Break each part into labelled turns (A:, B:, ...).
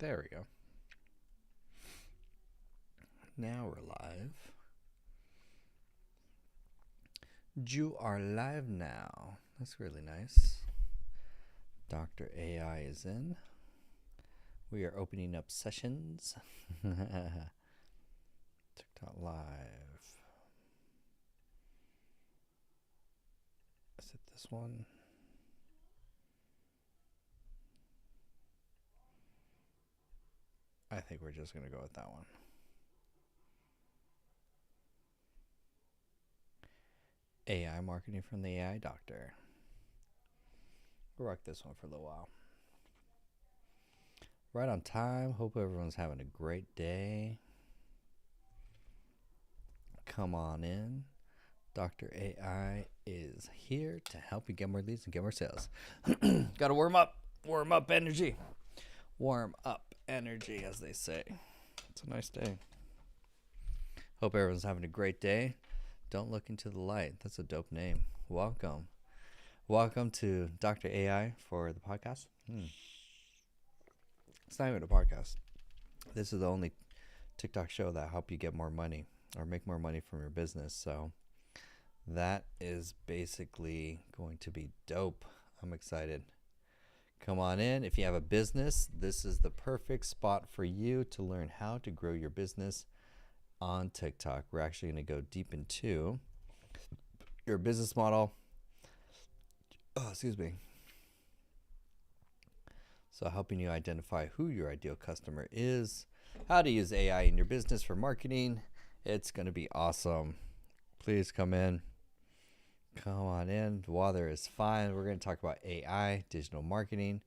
A: There we go. Now we're live. You are live now. That's really nice. Dr. AI is in. We are opening up sessions. TikTok live. Is it this one? I think we're just going to go with that one. AI marketing from the AI doctor. We'll rock this one for a little while. Right on time. Hope everyone's having a great day. Come on in. Dr. AI is here to help you get more leads and get more sales. Got to warm up. Warm up energy. Warm up energy, as they say. It's a nice day. Hope everyone's having a great day. Don't look into the light. That's a dope name. Welcome. Welcome to Dr. AI for the podcast. It's not even a podcast. This is the only TikTok show that help you get more money or make more money from your business. So that is basically going to be dope. I'm excited. Come on in. If you have a business, this is the perfect spot for you to learn how to grow your business on TikTok. We're actually going to go deep into your business model. So helping you identify who your ideal customer is, how to use AI in your business for marketing. It's going to be awesome. Please come in. Come on in. The weather is fine. We're going to talk about AI, digital marketing,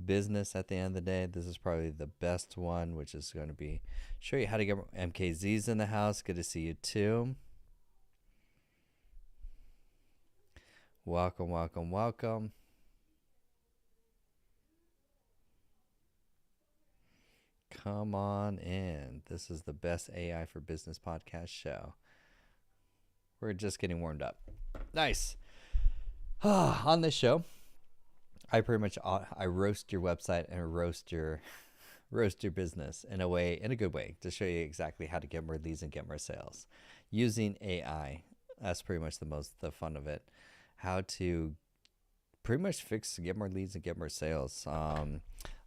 A: business at the end of the day. This is probably the best one, which is going to be show you how to get MKZs in the house. Good to see you too. Welcome, welcome, welcome. Come on in. This is the best AI for business podcast show. We're just getting warmed up. Nice. On this show, I pretty much I roast your website and roast your business in a good way, to show you exactly how to get more leads and get more sales using AI. That's pretty much the fun of it. How to pretty much get more leads and get more sales. A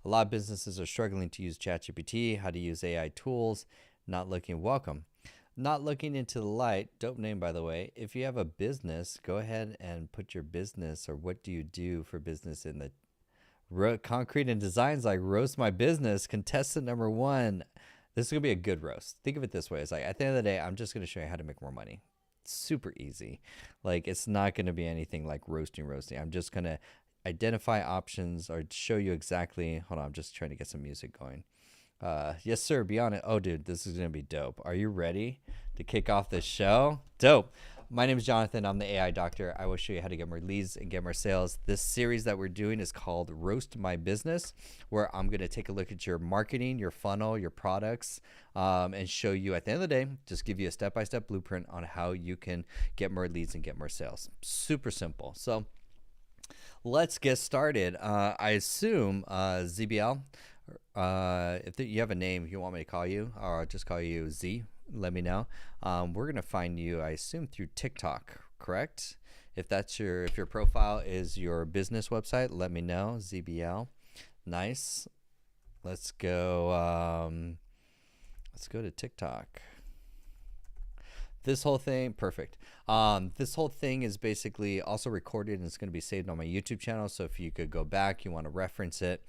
A: lot of businesses are struggling to use ChatGPT, how to use AI tools, not looking into the light. Dope name, by the way. If you have a business, go ahead and put your business or what do you do for business in the concrete and designs, like roast my business. Contestant number 1. This is going to be a good roast. Think of it this way. It's like at the end of the day, I'm just going to show you how to make more money. Super easy. Like it's not going to be anything like roasting. I'm just going to identify options or show you exactly. Hold on, I'm just trying to get some music going. Yes, sir. Be on it. Oh, dude, this is going to be dope. Are you ready to kick off this show? Dope. My name is Jonathan. I'm the AI doctor. I will show you how to get more leads and get more sales. This series that we're doing is called Roast My Business, where I'm going to take a look at your marketing, your funnel, your products, and show you at the end of the day, just give you a step-by-step blueprint on how you can get more leads and get more sales. Super simple. So let's get started. I assume ZBL, if you have a name you want me to call you, or I'll just call you Z, let me know. We're gonna find you, I assume, through TikTok, correct? If your profile is your business website, let me know. ZBL, nice. Let's go to TikTok. This whole thing, perfect. This whole thing is basically also recorded and it's going to be saved on my YouTube channel. So if you could go back, you want to reference it,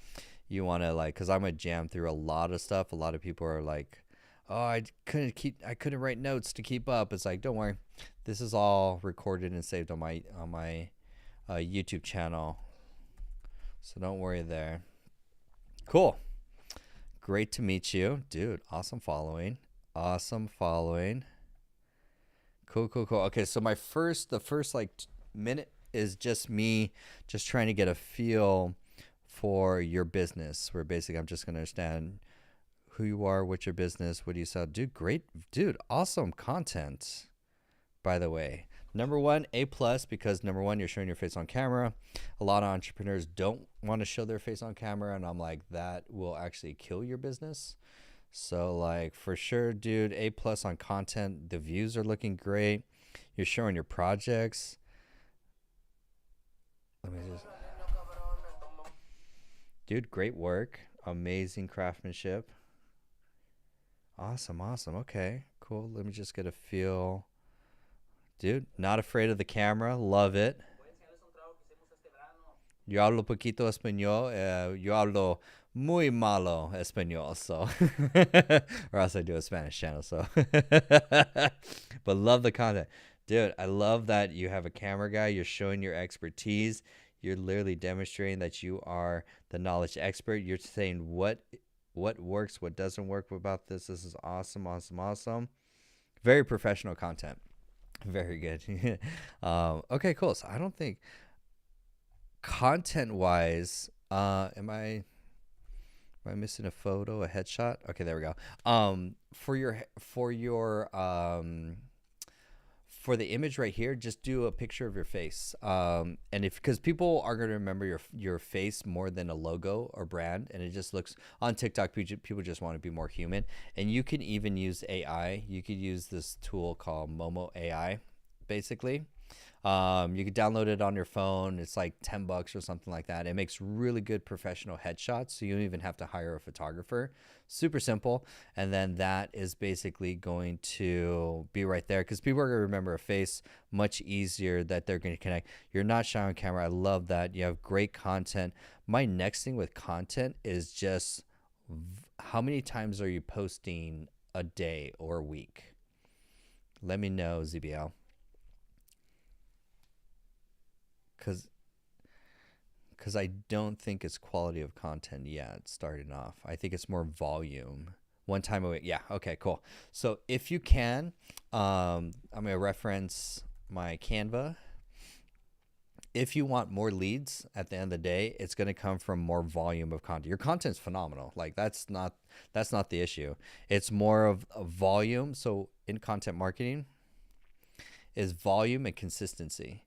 A: you want to because I'm going to jam through a lot of stuff. A lot of people are like, oh, I couldn't write notes to keep up. It's like, don't worry. This is all recorded and saved on my YouTube channel. So don't worry there. Cool. Great to meet you. Dude, awesome following. Cool. Okay, so the first minute is just me just trying to get a feel for your business, where basically I'm just going to understand who you are, what's your business, what do you sell. Dude, great. Dude, awesome content, by the way. Number one, A plus, because number one, you're showing your face on camera. A lot of entrepreneurs don't want to show their face on camera, and I'm like, that will actually kill your business. So like for sure, dude, A plus on content. The views are looking great. You're showing your projects. Let me just, dude, great work. Amazing craftsmanship. Awesome, awesome. Okay, cool. Let me just get a feel. Dude, not afraid of the camera. Love it. Yo hablo poquito español. Yo hablo muy malo español. So, or else I do a Spanish channel. So, but love the content, dude. I love that you have a camera guy. You're showing your expertise. You're literally demonstrating that you are the knowledge expert. You're saying what works, what doesn't work about this. This is awesome, awesome, awesome. Very professional content. Very good. Okay, cool. So I don't think content wise, am I missing a photo, a headshot? Okay, there we go. For the image right here, just do a picture of your face. And if because people are going to remember your face more than a logo or brand, and it just looks on TikTok. People just want to be more human, and you can even use AI. You could use this tool called Momo AI, basically. You can download it on your phone. It's like $10 or something like that. It makes really good professional headshots, so you don't even have to hire a photographer. Super simple. And then that is basically going to be right there because people are going to remember a face much easier that they're going to connect. You're not shy on camera. I love that. You have great content. My next thing with content is just how many times are you posting a day or a week? Let me know, ZBL. Because I don't think it's quality of content yet starting off. I think it's more volume. One time a week. Yeah. Okay, cool. So if you can, I'm going to reference my Canva. If you want more leads at the end of the day, it's going to come from more volume of content. Your content's phenomenal. Like that's not the issue. It's more of a volume. So in content marketing is volume and consistency.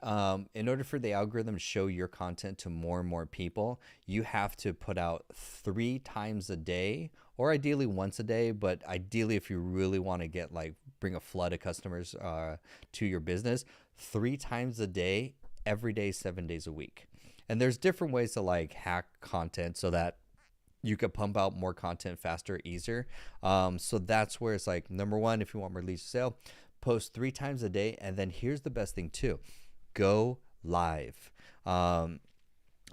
A: In order for the algorithm to show your content to more and more people, you have to put out 3 times a day, or ideally once a day. But ideally, if you really want to get like bring a flood of customers to your business, 3 times a day, every day, 7 days a week. And there's different ways to like hack content so that you could pump out more content faster, easier. So that's where it's like, number one, if you want more leads to sale, post 3 times a day. And then here's the best thing too. Go live. Are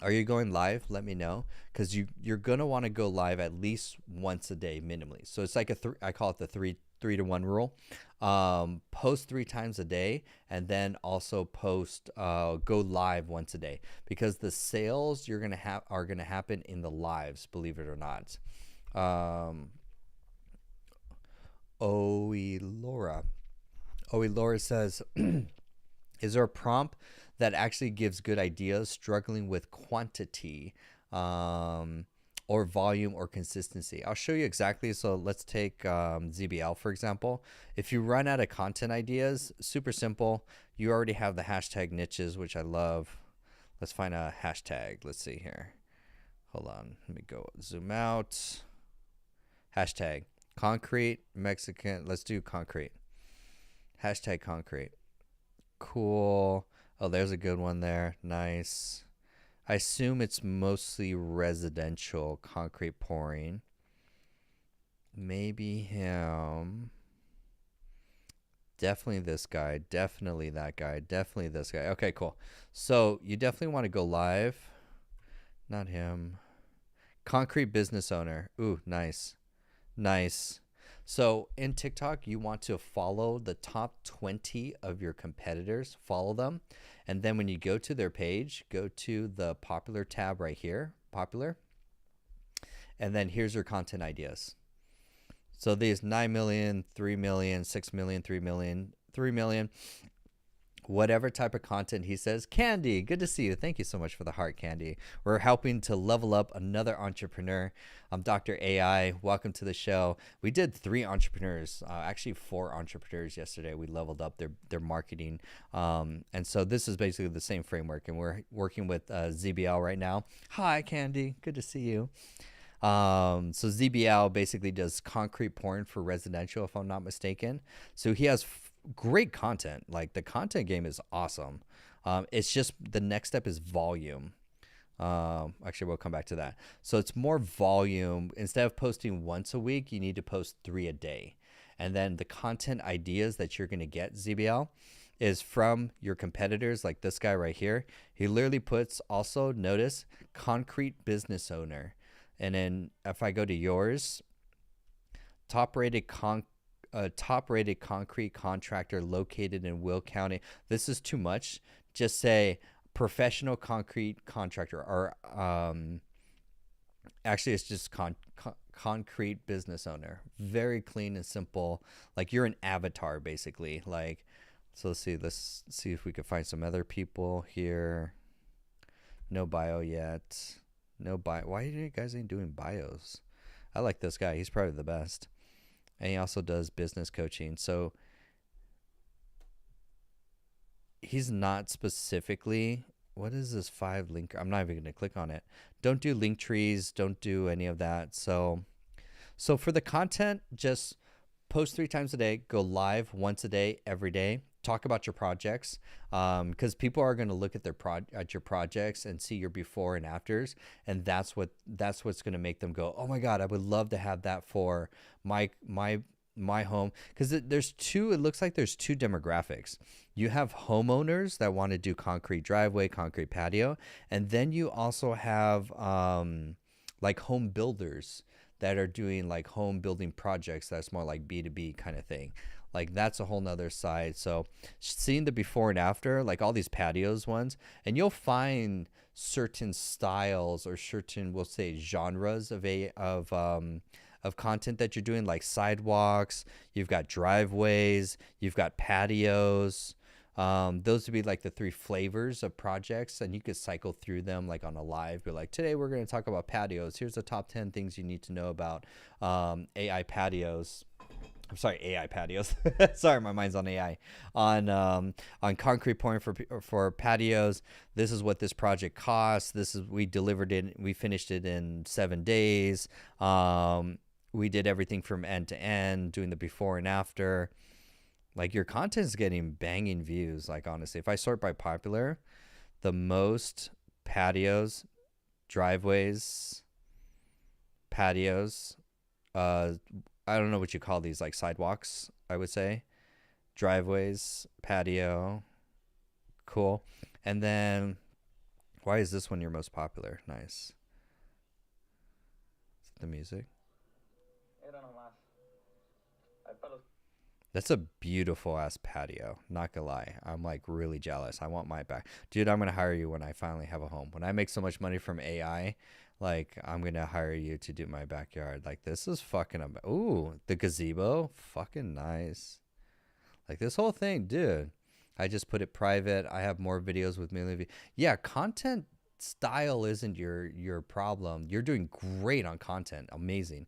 A: you going live? Let me know, because you're gonna want to go live at least once a day minimally. So it's like I call it the 3-to-1 rule. Post 3 times a day, and then also go live once a day, because the sales you're gonna have are gonna happen in the lives. Believe it or not. Laura says. Is there a prompt that actually gives good ideas, struggling with quantity or volume or consistency? I'll show you exactly. So let's take ZBL, for example. If you run out of content ideas, super simple. You already have the hashtag niches, which I love. Let's find a hashtag. Let's see here. Hold on. Let me go zoom out. Hashtag concrete Mexican. Let's do concrete. Hashtag concrete. Cool. Oh, there's a good one there. Nice. I assume it's mostly residential concrete pouring. Maybe him. Definitely this guy. Definitely that guy. Definitely this guy. Okay, cool. So you definitely want to go live. Not him. Concrete business owner. Ooh, nice. Nice. So in TikTok, you want to follow the top 20 of your competitors, follow them. And then when you go to their page, go to the popular tab right here, popular. And then here's your content ideas. So these 9 million, 3 million, 6 million, 3 million, 3 million. whatever type of content he says. Candy, good to see you. Thank you so much for the heart, Candy. We're helping to level up another entrepreneur. I'm Dr. AI. Welcome to the show. We did 3 entrepreneurs, actually 4 entrepreneurs yesterday. We leveled up their marketing. And so this is basically the same framework, and we're working with ZBL right now. Hi, Candy. Good to see you. So ZBL basically does concrete pouring for residential, if I'm not mistaken. So he has great content. Like, the content game is awesome. It's just the next step is volume. Actually, we'll come back to that. So it's more volume. Instead of posting once a week, you need to post 3 a day. And then the content ideas that you're going to get, ZBL, is from your competitors, like this guy right here. He literally puts, also notice, concrete business owner. And then if I go to yours, top rated concrete contractor located in Will County. This is too much. Just say professional concrete contractor, or actually it's just concrete business owner. Very clean and simple. Like, you're an avatar basically. Like, so let's see if we can find some other people here. No bio yet. No bio. Why are you guys ain't doing bios? I like this guy. He's probably the best. And he also does business coaching. So he's not specifically, what is this 5 link? I'm not even going to click on it. Don't do link trees. Don't do any of that. So for the content, just post 3 times a day, go live once a day, every day. Talk about your projects, because people are going to look at your projects and see your before and afters, and that's what's going to make them go, oh my God, I would love to have that for my home. Because it looks like there's 2 demographics. You have homeowners that want to do concrete driveway, concrete patio, and then you also have like home builders that are doing like home building projects. That's more like B2B kind of thing. Like, that's a whole nother side. So seeing the before and after, like all these patios ones, and you'll find certain styles or certain, we'll say, genres of content that you're doing, like sidewalks, you've got driveways, you've got patios. Those would be like the 3 flavors of projects, and you could cycle through them like on a live. Be like, today we're going to talk about patios. Here's the top 10 things you need to know about AI patios. I'm sorry, AI patios. Sorry, my mind's on AI. On concrete pouring for patios. This is what this project costs. We delivered it. We finished it in 7 days. We did everything from end to end, doing the before and after. Like, your content's getting banging views. Like, honestly, if I sort by popular, the most patios, driveways, patios, I don't know what you call these, like sidewalks, I would say. Driveways, patio. Cool. And then, why is this one your most popular? Nice. Is it the music? That's a beautiful ass patio. Not gonna lie. I'm like really jealous. I want my back. Dude, I'm gonna hire you when I finally have a home. When I make so much money from AI, like, I'm gonna hire you to do my backyard. Like, this is fucking ooh, the gazebo. Fucking nice. Like, this whole thing, dude. I just put it private. I have more videos with me. Yeah, content style isn't your problem. You're doing great on content. Amazing.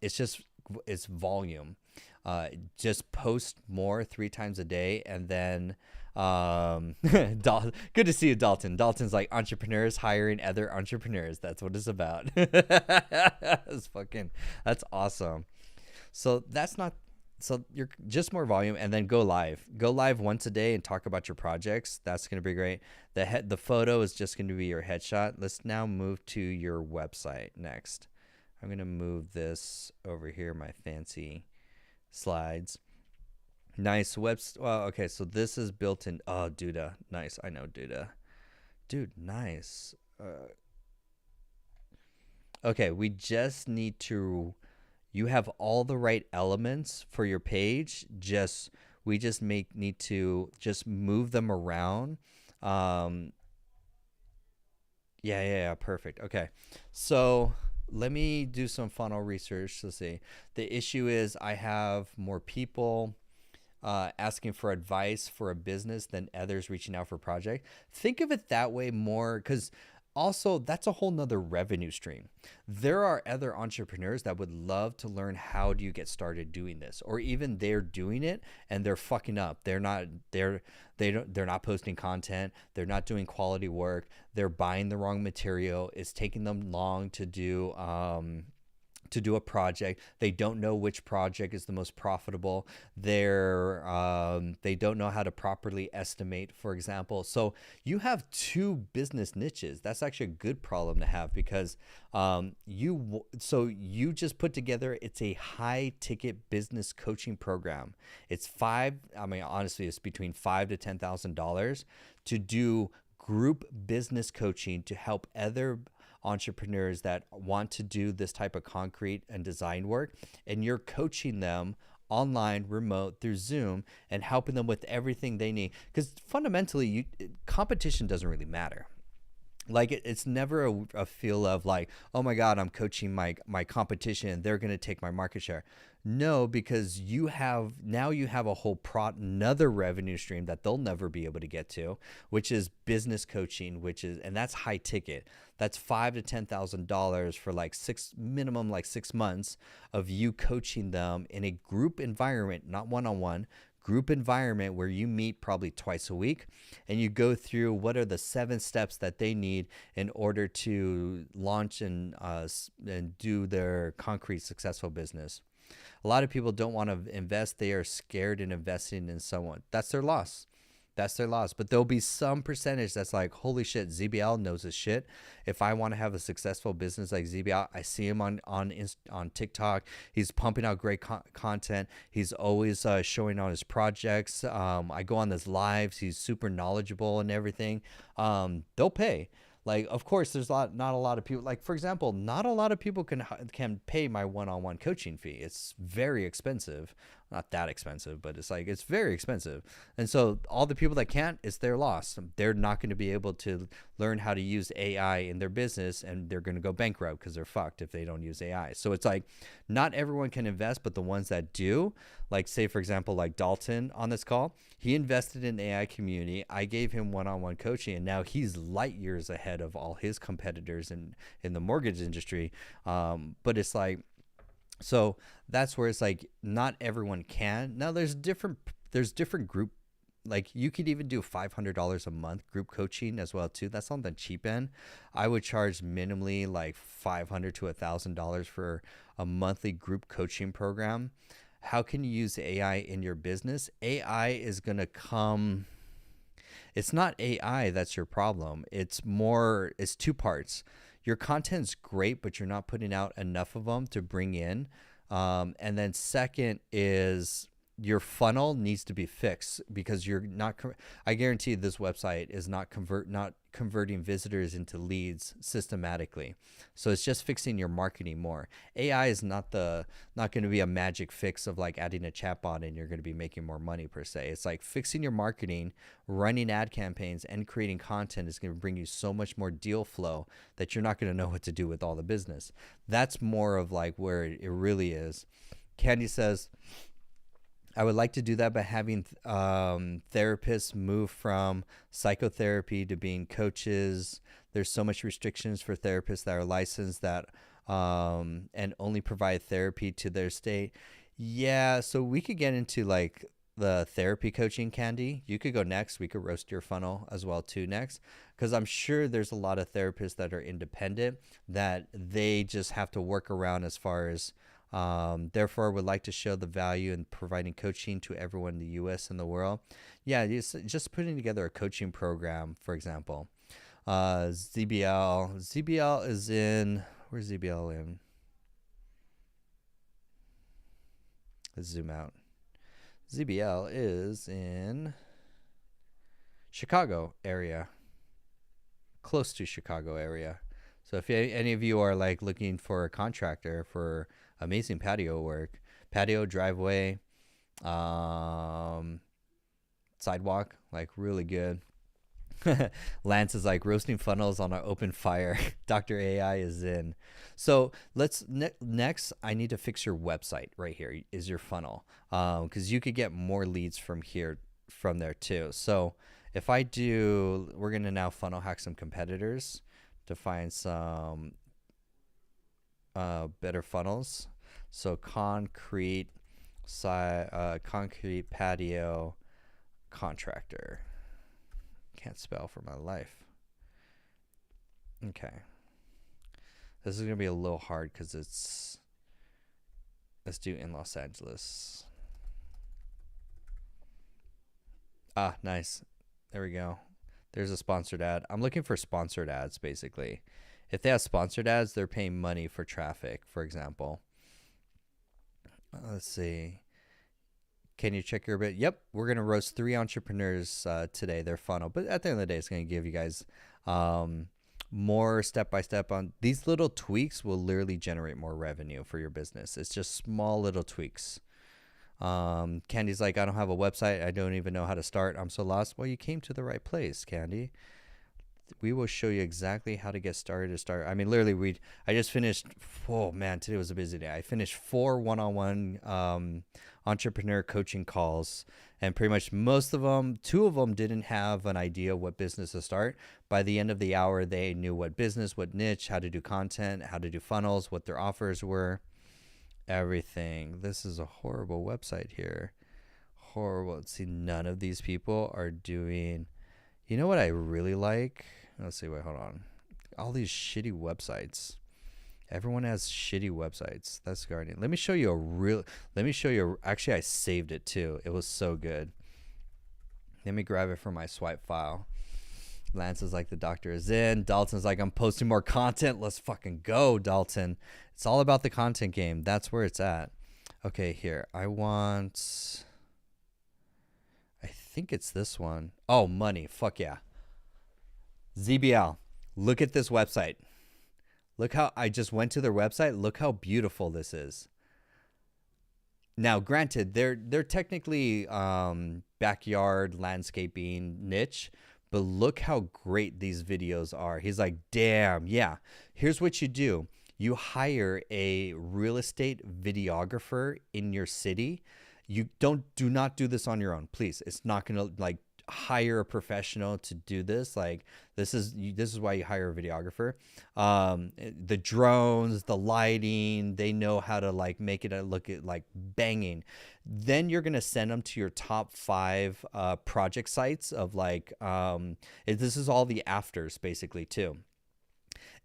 A: It's volume. Just post more 3 times a day, and then good to see you, Dalton. Dalton's like, entrepreneurs hiring other entrepreneurs. That's what it's about. That's awesome. So you're just more volume, and then go live once a day and talk about your projects. That's going to be great. The photo is just going to be your headshot. Let's now move to your website next. I'm going to move this over here, my fancy slides. Nice well, okay, so this is built in. Oh, Duda. Nice. I know Duda. Dude, nice. Okay, we just need to, you have all the right elements for your page. We just need to just move them around. Yeah, perfect. Okay. So let me do some funnel research to see. The issue is I have more people. asking for advice for a business than others reaching out for a project. Think of it that way more, because also that's a whole nother revenue stream. There are other entrepreneurs that would love to learn how do you get started doing this, or even they're doing it and they're fucking up. They're not posting content. They're not doing quality work. They're buying the wrong material. It's taking them long to do a project. They don't know which project is the most profitable. They don't know how to properly estimate, for example. So you have two business niches. That's actually a good problem to have, because you just put together, it's a high ticket business coaching program. It's honestly, it's between $5,000 to $10,000 to do group business coaching to help other entrepreneurs that want to do this type of concrete and design work, and you're coaching them online, remote, through Zoom, and helping them with everything they need, because fundamentally competition doesn't really matter. Like it's never a feel of like, oh my God, I'm coaching my competition and they're going to take my market share. No, because you have a whole another revenue stream that they'll never be able to get to, which is business coaching, and that's high ticket. That's $5,000 to $10,000 for minimum 6 months of you coaching them in a group environment, not one-on-one. Group environment where you meet probably twice a week, and you go through what are the 7 steps that they need in order to launch and do their concrete successful business. A lot of people don't want to invest. They are scared in investing in someone. That's their loss. But there'll be some percentage that's like, holy shit, ZBL knows his shit. If I want to have a successful business like ZBL, I see him on TikTok. He's pumping out great content. He's always showing on his projects. I go on his lives. He's super knowledgeable and everything. They'll pay. Like, of course, there's not a lot of people. Like, for example, not a lot of people can pay my one-on-one coaching fee. It's very expensive. Not that expensive, but it's very expensive. And so all the people that can't, it's their loss. They're not going to be able to learn how to use AI in their business, and they're going to go bankrupt because they're fucked if they don't use AI. So it's like, not everyone can invest, but the ones that do, like, say, for example, like Dalton on this call, he invested in AI community. I gave him one-on-one coaching, and now he's light years ahead of all his competitors in the mortgage industry. But it's like, so that's where it's like, not everyone can. Now there's different group, like you could even do $500 a month group coaching as well too. That's on the cheap end. I would charge minimally like $500 to $1,000 for a monthly group coaching program. How can you use AI in your business? AI is going to come. It's not AI that's your problem. It's 2 parts. Your content's great, but you're not putting out enough of them to bring in. And then second is your funnel needs to be fixed, because you're not. I guarantee this website is not converting visitors into leads systematically. So it's just fixing your marketing more. AI is not going to be a magic fix of like adding a chatbot and you're going to be making more money per se. It's like fixing your marketing, running ad campaigns, and creating content is going to bring you so much more deal flow that you're not going to know what to do with all the business. That's more of like where it really is. Candy says, I would like to do that by having therapists move from psychotherapy to being coaches. There's so much restrictions for therapists that are licensed that and only provide therapy to their state. Yeah, so we could get into like the therapy coaching, Candy. You could go next. We could roast your funnel as well too next, because I'm sure there's a lot of therapists that are independent that they just have to work around as far as therefore would like to show the value in providing coaching to everyone in the US and the world. Yeah, just putting together a coaching program, for example. ZBL is in, where's ZBL in? Let's zoom out. ZBL is in Chicago area, close to Chicago area. So if any of you are like looking for a contractor for amazing patio work, patio, driveway, sidewalk, like really good. Lance is like roasting funnels on an open fire. Dr. AI is in. So let's next. I need to fix your website. Right here is your funnel, because you could get more leads from here, from there too. So if I do, we're gonna now funnel hack some competitors to find some better funnels. So concrete patio contractor. Can't spell for my life. Okay. This is going to be a little hard because let's do in Los Angeles. Ah, nice. There we go. There's a sponsored ad. I'm looking for sponsored ads, basically. If they have sponsored ads, they're paying money for traffic, for example. Let's see. Can you check your bit? Yep, we're going to roast 3 entrepreneurs today, their funnel. But at the end of the day, it's going to give you guys more step-by-step on these little tweaks will literally generate more revenue for your business. It's just small little tweaks. Candy's like, I don't have a website. I don't even know how to start. I'm so lost. Well, you came to the right place, Candy. We will show you exactly how to get started. I mean, literally, I just finished. Oh man, today was a busy day. I finished 4 one-on-one entrepreneur coaching calls, and pretty much most of them, 2 of them didn't have an idea what business to start. By the end of the hour, they knew what business, what niche, how to do content, how to do funnels, what their offers were, everything. This is a horrible website here. Horrible. Let's see, none of these people are doing. You know what I really like? Let's see. Wait, hold on. All these shitty websites. Everyone has shitty websites. That's Guardian. Let me show you actually, I saved it too. It was so good. Let me grab it from my swipe file. Lance is like, the doctor is in. Dalton's like, I'm posting more content. Let's fucking go, Dalton. It's all about the content game. That's where it's at. Okay, here. I think it's this one. Oh, money. Fuck yeah. ZBL. Look at this website. Look how I just went to their website. Look how beautiful this is. Now, granted, they're technically backyard landscaping niche, but look how great these videos are. He's like, damn, yeah. Here's what you do. You hire a real estate videographer in your city. You do not do this on your own, please. It's not gonna like hire a professional to do this. Like this is why you hire a videographer. The drones, the lighting, they know how to like make it look like banging. Then you're gonna send them to your top 5 project sites of like this is all the afters basically too.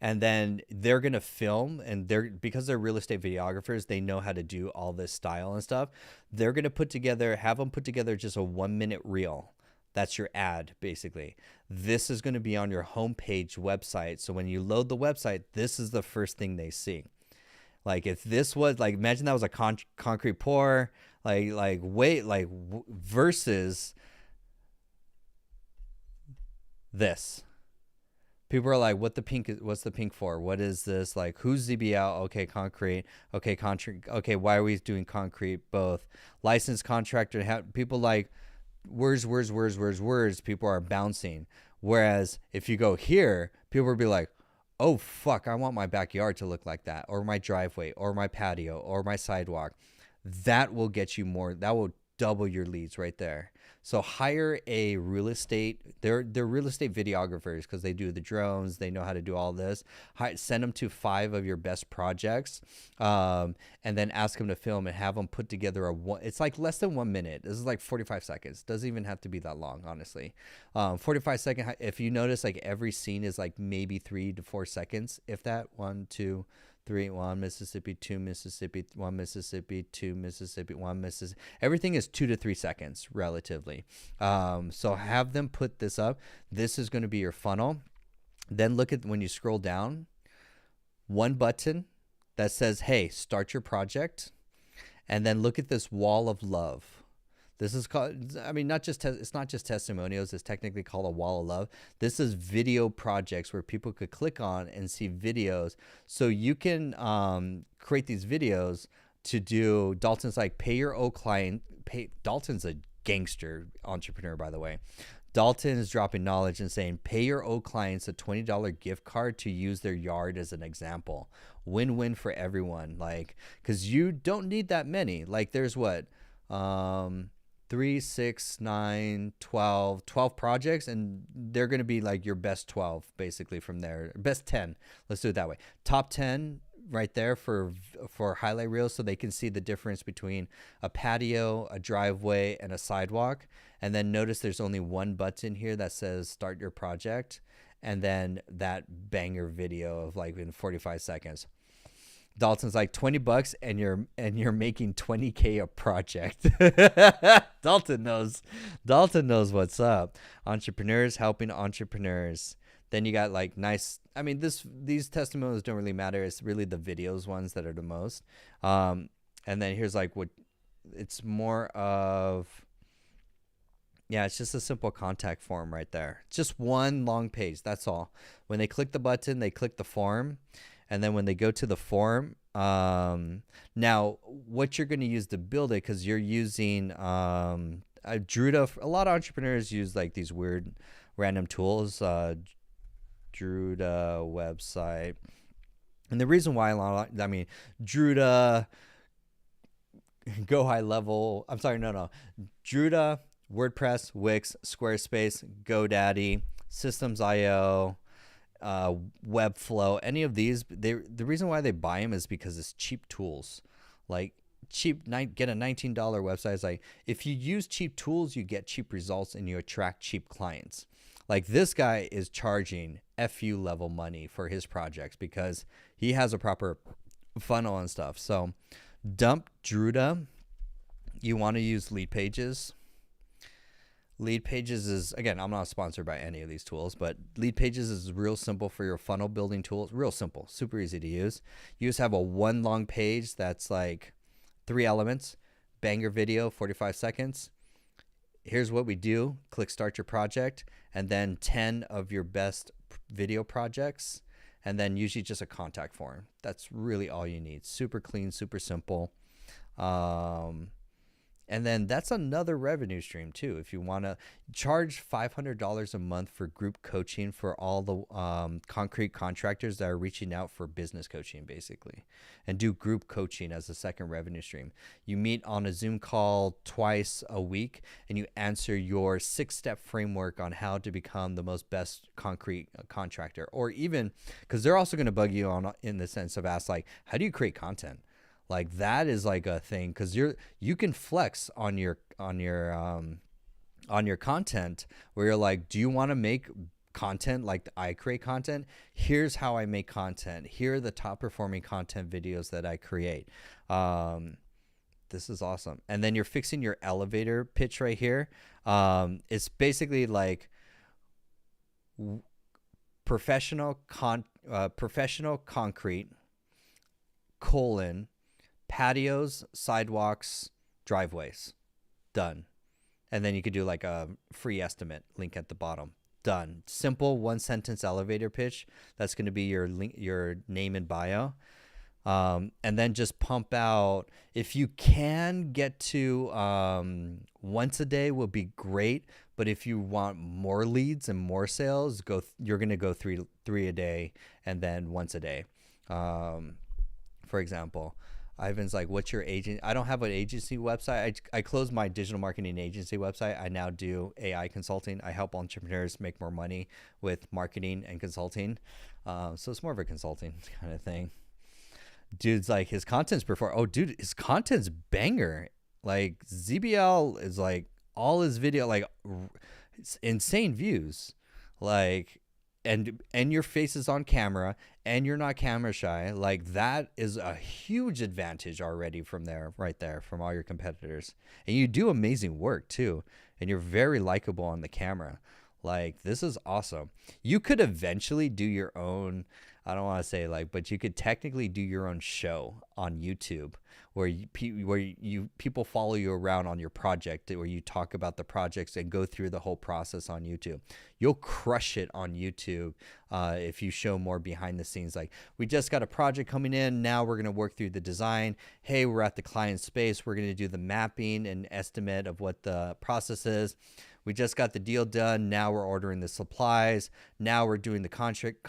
A: And then they're going to film, and because they're real estate videographers, they know how to do all this style and stuff. They're going to have them put together just a 1-minute reel. That's your ad, basically. This is going to be on your homepage website. So when you load the website, this is the first thing they see. Like if this was like, imagine that was a concrete pour, versus this. People are like, what's the pink for? What is this? Like, who's ZBL? Okay, concrete. Okay, Okay, why are we doing concrete? Both. Licensed contractor. People like, words. People are bouncing. Whereas if you go here, people will be like, oh, fuck, I want my backyard to look like that, or my driveway, or my patio, or my sidewalk. That will get you more. That will double your leads right there. So hire a real estate. They're real estate videographers because they do the drones. They know how to do all this. Send them to 5 of your best projects, and then ask them to film and have them put together it's like less than 1 minute. This is like 45 seconds. Doesn't even have to be that long, honestly. 45 second. If you notice, like every scene is like maybe 3 to 4 seconds, if that. 1, 2, 3, 1 Mississippi, 2 Mississippi, 1 Mississippi, 2 Mississippi, 1 Mississippi. Everything is 2 to 3 seconds relatively. So have them put this up. This is going to be your funnel. Then look at when you scroll down, one button that says, hey, start your project. And then look at this wall of love. This is called, I mean, it's not just testimonials. It's technically called a wall of love. This is video projects where people could click on and see videos. So you can create these videos to do, Dalton's like, pay your old client. Dalton's a gangster entrepreneur, by the way. Dalton is dropping knowledge and saying, pay your old clients a $20 gift card to use their yard as an example. Win-win for everyone. Like, because you don't need that many. Like, there's what? 3, 6, 9, 12 projects, and they're going to be like your best 12 basically from there. Best 10. Let's do it that way. Top 10 right there for highlight reels, so they can see the difference between a patio, a driveway, and a sidewalk. And then notice there's only one button here that says start your project, and then that banger video of like in 45 seconds. Dalton's like $20 and you're making 20K a project. Dalton knows what's up. Entrepreneurs helping entrepreneurs. Then you got like nice, I mean, these testimonials don't really matter. It's really the videos ones that are the most. And then here's like what it's more of. Yeah, it's just a simple contact form right there. Just one long page. That's all. When they click the button, they click the form. And then when they go to the form, now what you're going to use to build it, because you're using Druda. A lot of entrepreneurs use like these weird random tools. Druda website. And the reason why Druda, Go High Level. I'm sorry, no. Druda, WordPress, Wix, Squarespace, GoDaddy, Systems.io, Webflow, any of these, the reason why they buy them is because it's cheap tools. Like get a $19 website. It's like if you use cheap tools, you get cheap results and you attract cheap clients. Like this guy is charging FU level money for his projects because he has a proper funnel and stuff. So dump Druda. You want to use Lead Pages. Lead Pages is, again, I'm not sponsored by any of these tools, but Lead Pages is real simple for your funnel building tools. Real simple, super easy to use. You just have a one long page that's like 3 elements, banger video, 45 seconds. Here's what we do. Click start your project, and then 10 of your best video projects, and then usually just a contact form. That's really all you need. Super clean, super simple. And then that's another revenue stream too. If you want to charge $500 a month for group coaching for all the concrete contractors that are reaching out for business coaching, basically, and do group coaching as a second revenue stream. You meet on a Zoom call twice a week and you answer your 6-step framework on how to become the most best concrete contractor, or even because they're also going to bug you on in the sense of ask like, how do you create content? Like that is like a thing because you can flex on your content where you're like, do you want to make content like I create content? Here's how I make content. Here are the top performing content videos that I create. This is awesome. And then you're fixing your elevator pitch right here. It's basically like professional concrete : patios, sidewalks, driveways. Done. And then you could do like a free estimate link at the bottom. Done. Simple 1-sentence elevator pitch. That's going to be your link, your name and bio. And then just pump out. If you can get to once a day will be great. But if you want more leads and more sales, you're going to go three a day and then once a day. For example, Ivan's like, what's your agent? I don't have an agency website. I closed my digital marketing agency website. I now do AI consulting. I help entrepreneurs make more money with marketing and consulting. So it's more of a consulting kind of thing. Dude's like, his content's dude, his content's banger. Like ZBL is like all his video, like insane views. Like, and your face is on camera and you're not camera shy. Like that is a huge advantage already right there from all your competitors. And you do amazing work too. And you're very likable on the camera. Like this is awesome. You could eventually do your own, I don't want to say like, but you could technically do your own show on YouTube where people follow you around on your project, where you talk about the projects and go through the whole process on YouTube. You'll crush it on YouTube if you show more behind the scenes. Like, we just got a project coming in. Now we're going to work through the design. Hey, we're at the client space. We're going to do the mapping and estimate of what the process is. We just got the deal done. Now we're ordering the supplies. Now we're doing the concrete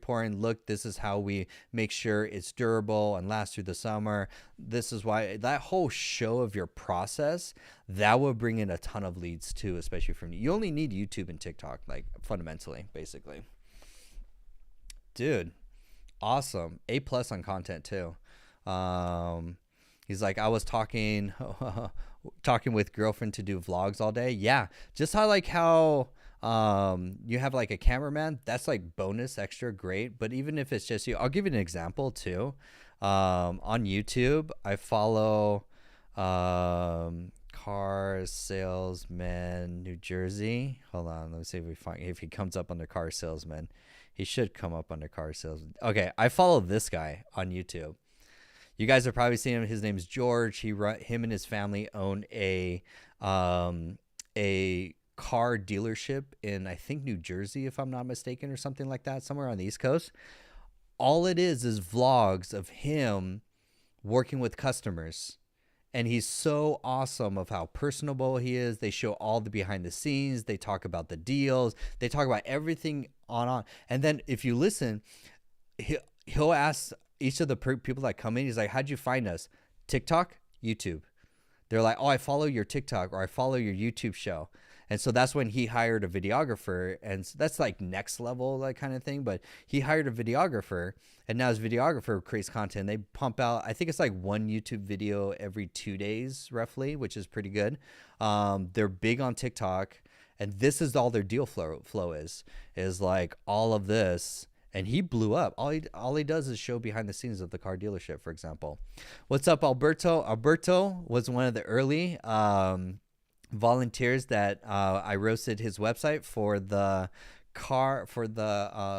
A: pouring. Look, this is how we make sure it's durable and lasts through the summer. This is why. That whole show of your process, that will bring in a ton of leads too, especially from you. You only need YouTube and TikTok, like fundamentally, basically. Dude, awesome. A+ on content too. He's like, I was talking with girlfriend to do vlogs all day. Yeah, just how you have like a cameraman, that's like bonus extra great. But even if it's just you, I'll give you an example too. On YouTube, I follow Car Salesman New Jersey. Hold on, let me see if he comes up under Car Salesman. He should come up under Car Salesman. Okay, I follow this guy on YouTube. You guys have probably seen him. His name's George. Him and his family own a car dealership in, I think, New Jersey, if I'm not mistaken, or something like that, somewhere on the East Coast. All it is vlogs of him working with customers. And he's so awesome of how personable he is. They show all the behind the scenes. They talk about the deals. They talk about everything on. And then if you listen, he'll ask each of the people that come in, he's like, how'd you find us? TikTok, YouTube. They're like, oh, I follow your TikTok or I follow your YouTube show. And so that's when he hired a videographer. And so that's like next level, like kind of thing. But he hired a videographer, and now his videographer creates content. They pump out, I think it's like one YouTube video every 2 days roughly, which is pretty good. They're big on TikTok, and this is all their deal flow is like all of this. And he blew up. All he does is show behind the scenes of the car dealership, for example. What's up, Alberto? Alberto was one of the early volunteers that I roasted his website for the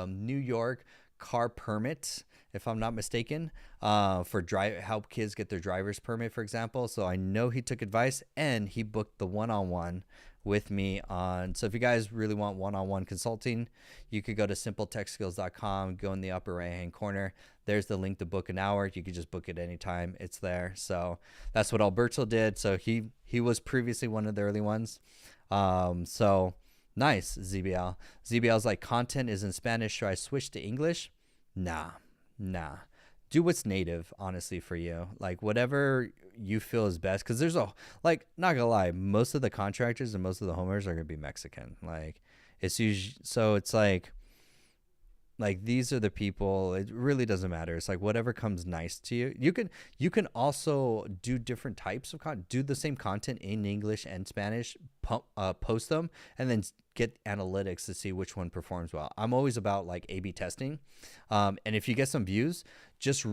A: New York car permit, if I'm not mistaken, for help kids get their driver's permit, for example. So I know he took advice, and he booked the one-on-one with me on. So if you guys really want one-on-one consulting, you could go to simpletechskills.com, go in the upper right hand corner. There's the link to book an hour. You could just book it anytime. It's there. So that's what Alberto did. So he was previously one of the early ones. So nice, ZBL. ZBL's like, content is in Spanish. Should I switch to English? Nah. Do what's native, honestly, for you. Like whatever you feel is best. Because there's not gonna lie, most of the contractors and most of the homeowners are gonna be Mexican. Like it's usually, so it's like these are the people. It really doesn't matter. It's like whatever comes nice to you. You can also do different types of content. Do the same content in English and Spanish. Post them and then get analytics to see which one performs well. I'm always about like A/B testing. And if you get some views, just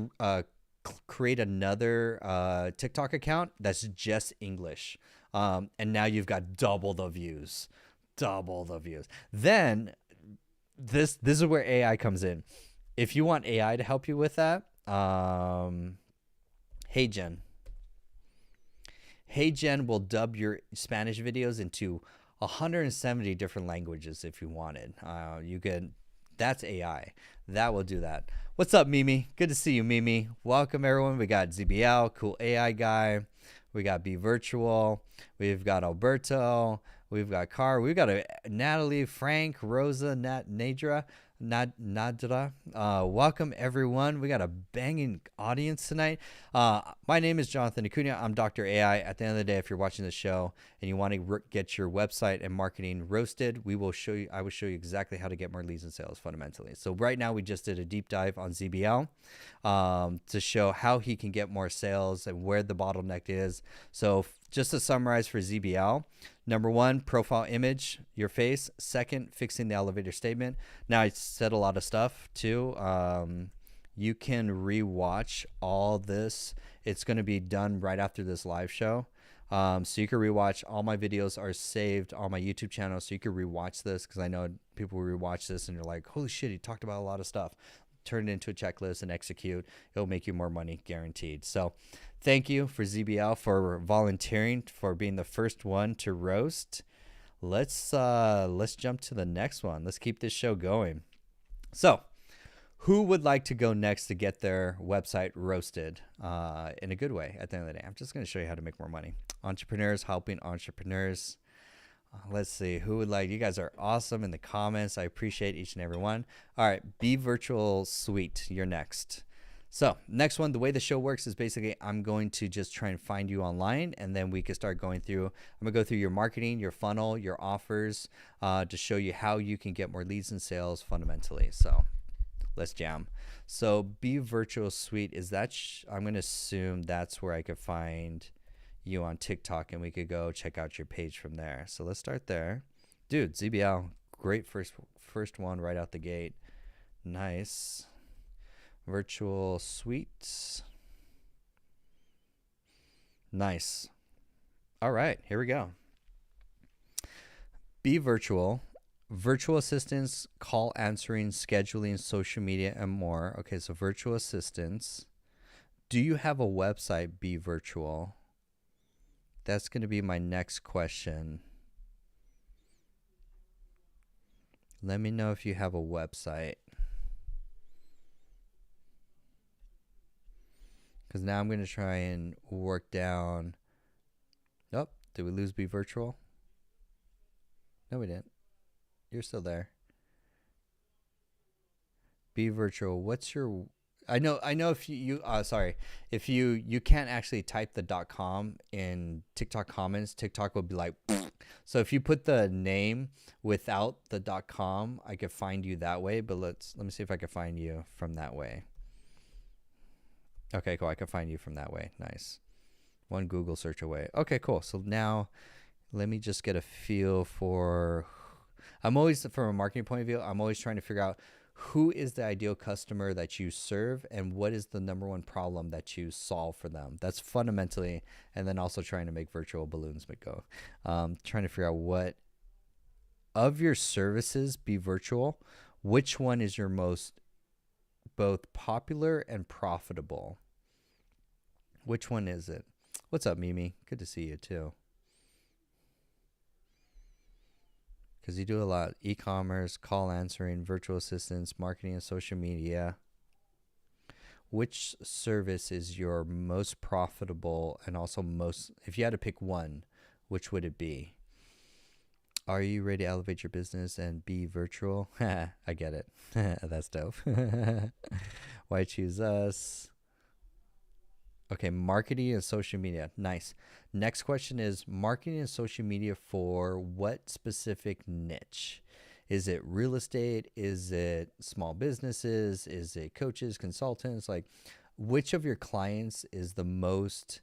A: create another TikTok account that's just English. And now you've got double the views. Then this is where AI comes in. If you want AI to help you with that, HeyGen will dub your Spanish videos into 170 different languages if you wanted. That's AI. That will do that. What's up, Mimi? Good to see you, Mimi. Welcome, everyone. We got ZBL, cool AI guy. We got Be Virtual. We've got Alberto. We've got Car. We've got Natalie, Frank, Rosa, Nadra. Welcome, everyone. We got a banging audience tonight. My name is Jonathan Acuna. I'm Dr. AI. At the end of the day, if you're watching the show and you want to get your website and marketing roasted, I will show you exactly how to get more leads and sales fundamentally. So right now we just did a deep dive on ZBL to show how he can get more sales and where the bottleneck is. So just to summarize for ZBL, number one, profile image, your face. Second, fixing the elevator statement. Now, I said a lot of stuff too. You can rewatch all this. It's going to be done right after this live show. So you can rewatch. All my videos are saved on my YouTube channel, so you can rewatch this, because I know people rewatch this and you're like, holy shit, he talked about a lot of stuff. Turn it into a checklist and execute. It'll make you more money, guaranteed. So thank you for ZBL for volunteering, for being the first one to roast. Let's jump to the next one. Let's keep this show going. So who would like to go next to get their website roasted in a good way at the end of the day? I'm just going to show you how to make more money. Entrepreneurs helping entrepreneurs. Let's see who would like. You guys are awesome in the comments. I appreciate each and every one. All right, Be Virtual Suite. You're next. So next one, the way the show works is basically I'm going to just try and find you online, and then we can start going through. I'm gonna go through your marketing, your funnel, your offers, to show you how you can get more leads and sales fundamentally. So let's jam. So Be Virtual Suite is that. I'm gonna assume that's where I could find you on TikTok, and we could go check out your page from there. So let's start there. Dude, ZBL, great first one right out the gate. Nice. Virtual Suites. Nice. All right, here we go. Be Virtual. Virtual assistants, call answering, scheduling, social media, and more. Okay, so virtual assistants. Do you have a website, Be Virtual? That's going to be my next question. Let me know if you have a website. Because now I'm going to try and work down. Oh, did we lose Be Virtual? No, we didn't. You're still there. Be Virtual. What's your... I know if if you can't actually type the .com in TikTok comments, TikTok will be like, so if you put the name without the .com, I could find you that way, but let me see if I can find you from that way. Okay, cool. I can find you from that way. Nice. One Google search away. Okay, cool. So now let me just get a feel for, I'm always, from a marketing point of view, I'm always trying to figure out who is the ideal customer that you serve and what is the number one problem that you solve for them. That's fundamentally, and then also trying to make virtual balloons go. Trying to figure out what of your services, Be Virtual, which one is your most both popular and profitable? Which one is it? What's up, Mimi? Good to see you too. Because you do a lot: e-commerce, call answering, virtual assistants, marketing and social media. Which service is your most profitable and also most, if you had to pick one, which would it be? Are you ready to elevate your business and be virtual? I get it. That's dope. Why choose us? Okay, marketing and social media. Nice. Next question is marketing and social media for what specific niche? Is it real estate? Is it small businesses? Is it coaches, consultants? Like, which of your clients is the most,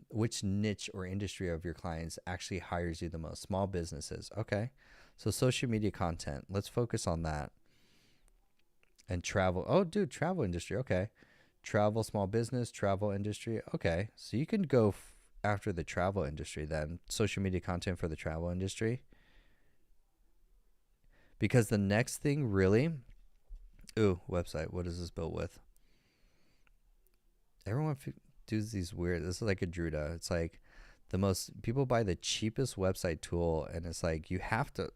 A: which niche or industry of your clients actually hires you the most? Small businesses. Okay. So social media content. Let's focus on that. And travel. Oh, dude, travel industry. Okay. Travel, small business, travel industry. Okay. So you can go after the travel industry then. Social media content for the travel industry. Because the next thing really, website. What is this built with? Everyone does these weird, this is like a Druda. It's like the most, people buy the cheapest website tool and it's like you have to,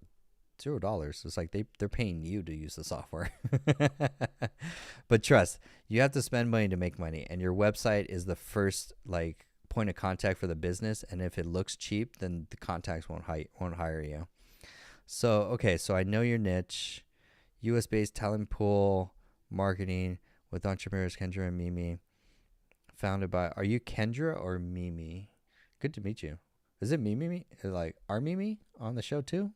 A: $0. It's like they're paying you to use the software. But trust, you have to spend money to make money, and your website is the first like point of contact for the business. And if it looks cheap, then the contacts won't hire you. So okay, so I know your niche, U.S. based talent pool marketing with entrepreneurs Kendra and Mimi. Founded by, are you Kendra or Mimi? Good to meet you. Is it Mimi? Like, are Mimi on the show too?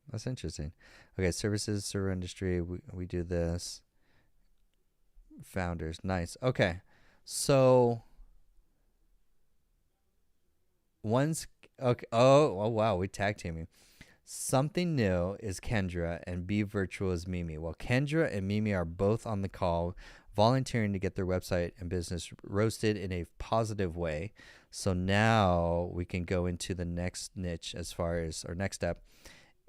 A: That's interesting. Okay, services, server industry. We do this. Founders, nice. Okay, so one's okay. Oh wow, we tag teaming. Something new is Kendra and Be Virtual is Mimi. Well, Kendra and Mimi are both on the call, volunteering to get their website and business roasted in a positive way. So now we can go into the next niche as far as our next step.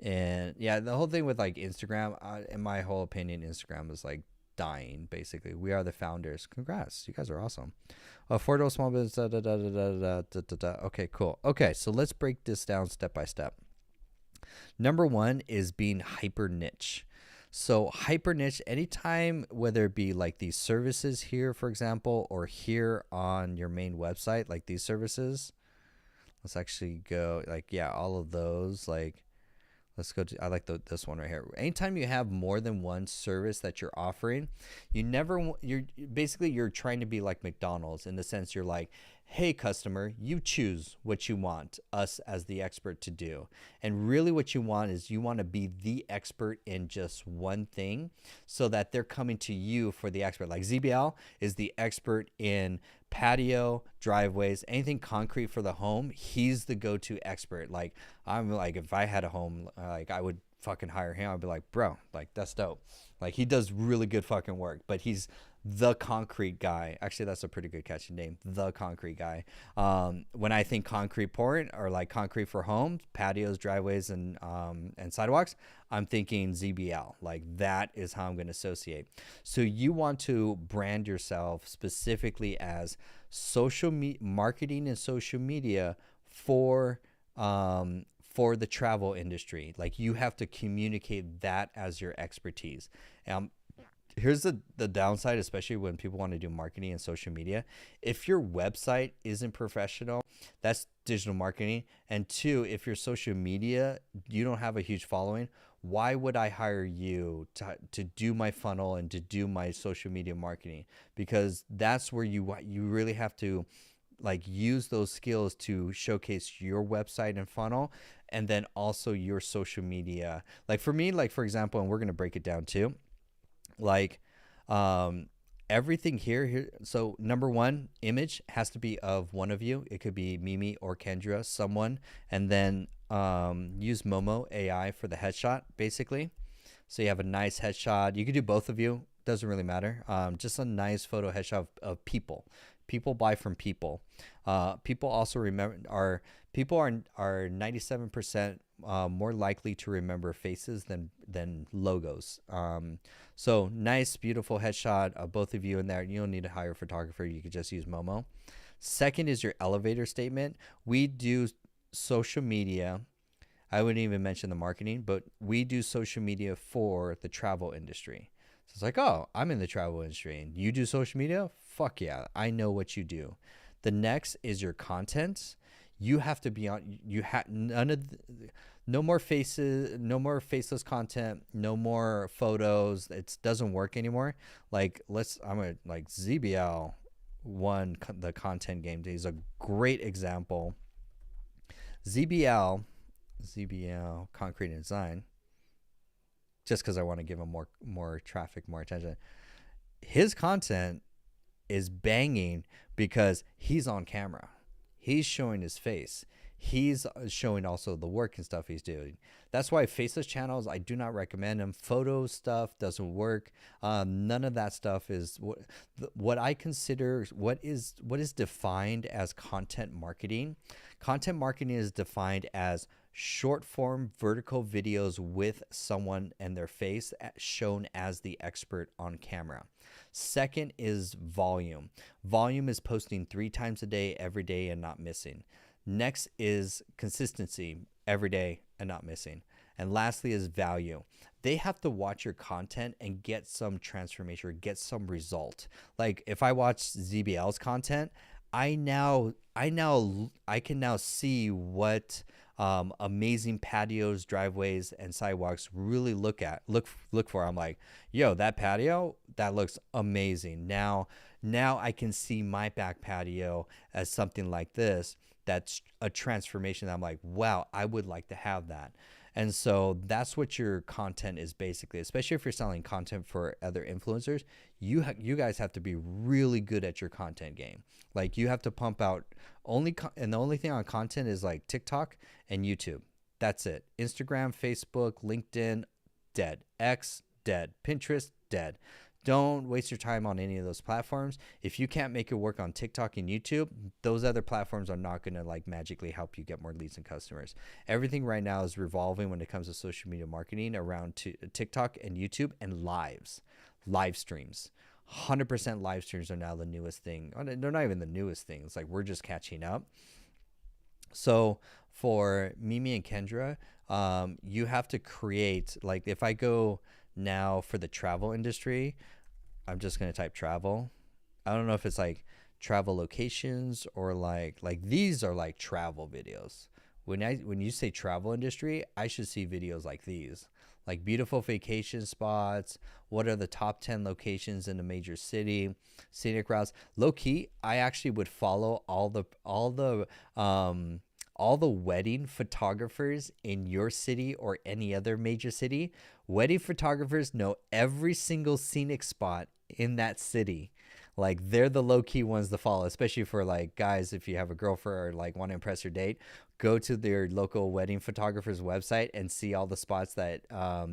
A: And yeah, the whole thing with like Instagram, in my whole opinion, Instagram is like dying basically. We are the founders. Congrats, you guys are awesome. Affordable small business. Okay, cool. Okay, so let's break this down step by step. Number one is being hyper niche. So hyper niche, anytime, whether it be like these services here, for example, or here on your main website, like these services. Let's actually go like, yeah, all of those. Like, let's go to, I like this one right here. Anytime you have more than one service that you're offering, you're basically, you're trying to be like McDonald's in the sense you're like, hey, customer, you choose what you want us as the expert to do. And really what you want is you want to be the expert in just one thing so that they're coming to you for the expert. Like ZBL is the expert in patio, driveways, anything concrete for the home. He's the go-to expert. Like, I'm like, if I had a home, like I would fucking hire him. I'd be like, bro, like that's dope. Like he does really good fucking work, but he's the concrete guy. Actually, that's a pretty good catchy name, the concrete guy. When I think concrete pouring or like concrete for homes, patios, driveways, and sidewalks, I'm thinking ZBL. Like that is how I'm going to associate. So you want to brand yourself specifically as social marketing and social media for the travel industry. Like you have to communicate that as your expertise. Here's the downside, especially when people want to do marketing and social media. If your website isn't professional, that's digital marketing. And two, if your social media, you don't have a huge following, why would I hire you to do my funnel and to do my social media marketing? Because that's where you really have to like use those skills to showcase your website and funnel, and then also your social media. Like for me, like for example, and we're going to break it down too, like everything here. So number one, image has to be of one of you. It could be Mimi or Kendra, someone, and then use Momo AI for the headshot basically. So you have a nice headshot. You could do both of you, doesn't really matter. Just a nice photo headshot of people. People buy from people. People also are 97% more likely to remember faces than logos. So nice, beautiful headshot of both of you in there. You don't need to hire a photographer. You could just use Momo. Second is your elevator statement. We do social media. I wouldn't even mention the marketing, but we do social media for the travel industry. So it's like, oh, I'm in the travel industry and you do social media? Fuck yeah, I know what you do. The next is your content. You have to be on, no more faces, no more faceless content, no more photos. It doesn't work anymore. Like like ZBL won the content game day is a great example. ZBL Concrete and Design, just because I want to give him more traffic, more attention. His content is banging because he's on camera. He's showing his face. He's showing also the work and stuff he's doing. That's why faceless channels, I do not recommend them. Photo stuff doesn't work. None of that stuff is what I consider what is defined as content marketing. Content marketing is defined as short form vertical videos with someone and their face shown as the expert on camera. Second is volume. Volume is posting 3 times a day, every day, and not missing. Next is consistency, every day and not missing. And lastly is value. They have to watch your content and get some transformation or get some result. Like if I watch ZBL's content, I can now see what amazing patios, driveways, and sidewalks really look for. I'm like, yo, that patio, that looks amazing. Now I can see my back patio as something like this. That's a transformation that I'm like, wow, I would like to have that. And so that's what your content is basically, especially if you're selling content for other influencers. You guys have to be really good at your content game. Like you have to pump out and the only thing on content is like TikTok and YouTube. That's it. Instagram, Facebook, LinkedIn, dead. X, dead. Pinterest, dead. Don't waste your time on any of those platforms. If you can't make it work on TikTok and YouTube, those other platforms are not going to like magically help you get more leads and customers. Everything right now is revolving when it comes to social media marketing around TikTok and YouTube and live streams. 100% live streams are now the newest thing. They're not even the newest thing. It's like we're just catching up. So for Mimi and Kendra, you have to create, like if I go now for the travel industry, I'm just going to type travel. I don't know if it's like travel locations, or like these are like travel videos. When you say travel industry, I should see videos like these, like beautiful vacation spots. What are the top 10 locations in a major city? Scenic routes. Low key, I actually would follow all the wedding photographers in your city or any other major city. Wedding photographers know every single scenic spot in that city. Like they're the low key ones to follow, especially for like guys. If you have a girlfriend or like want to impress your date, go to their local wedding photographer's website and see all the spots that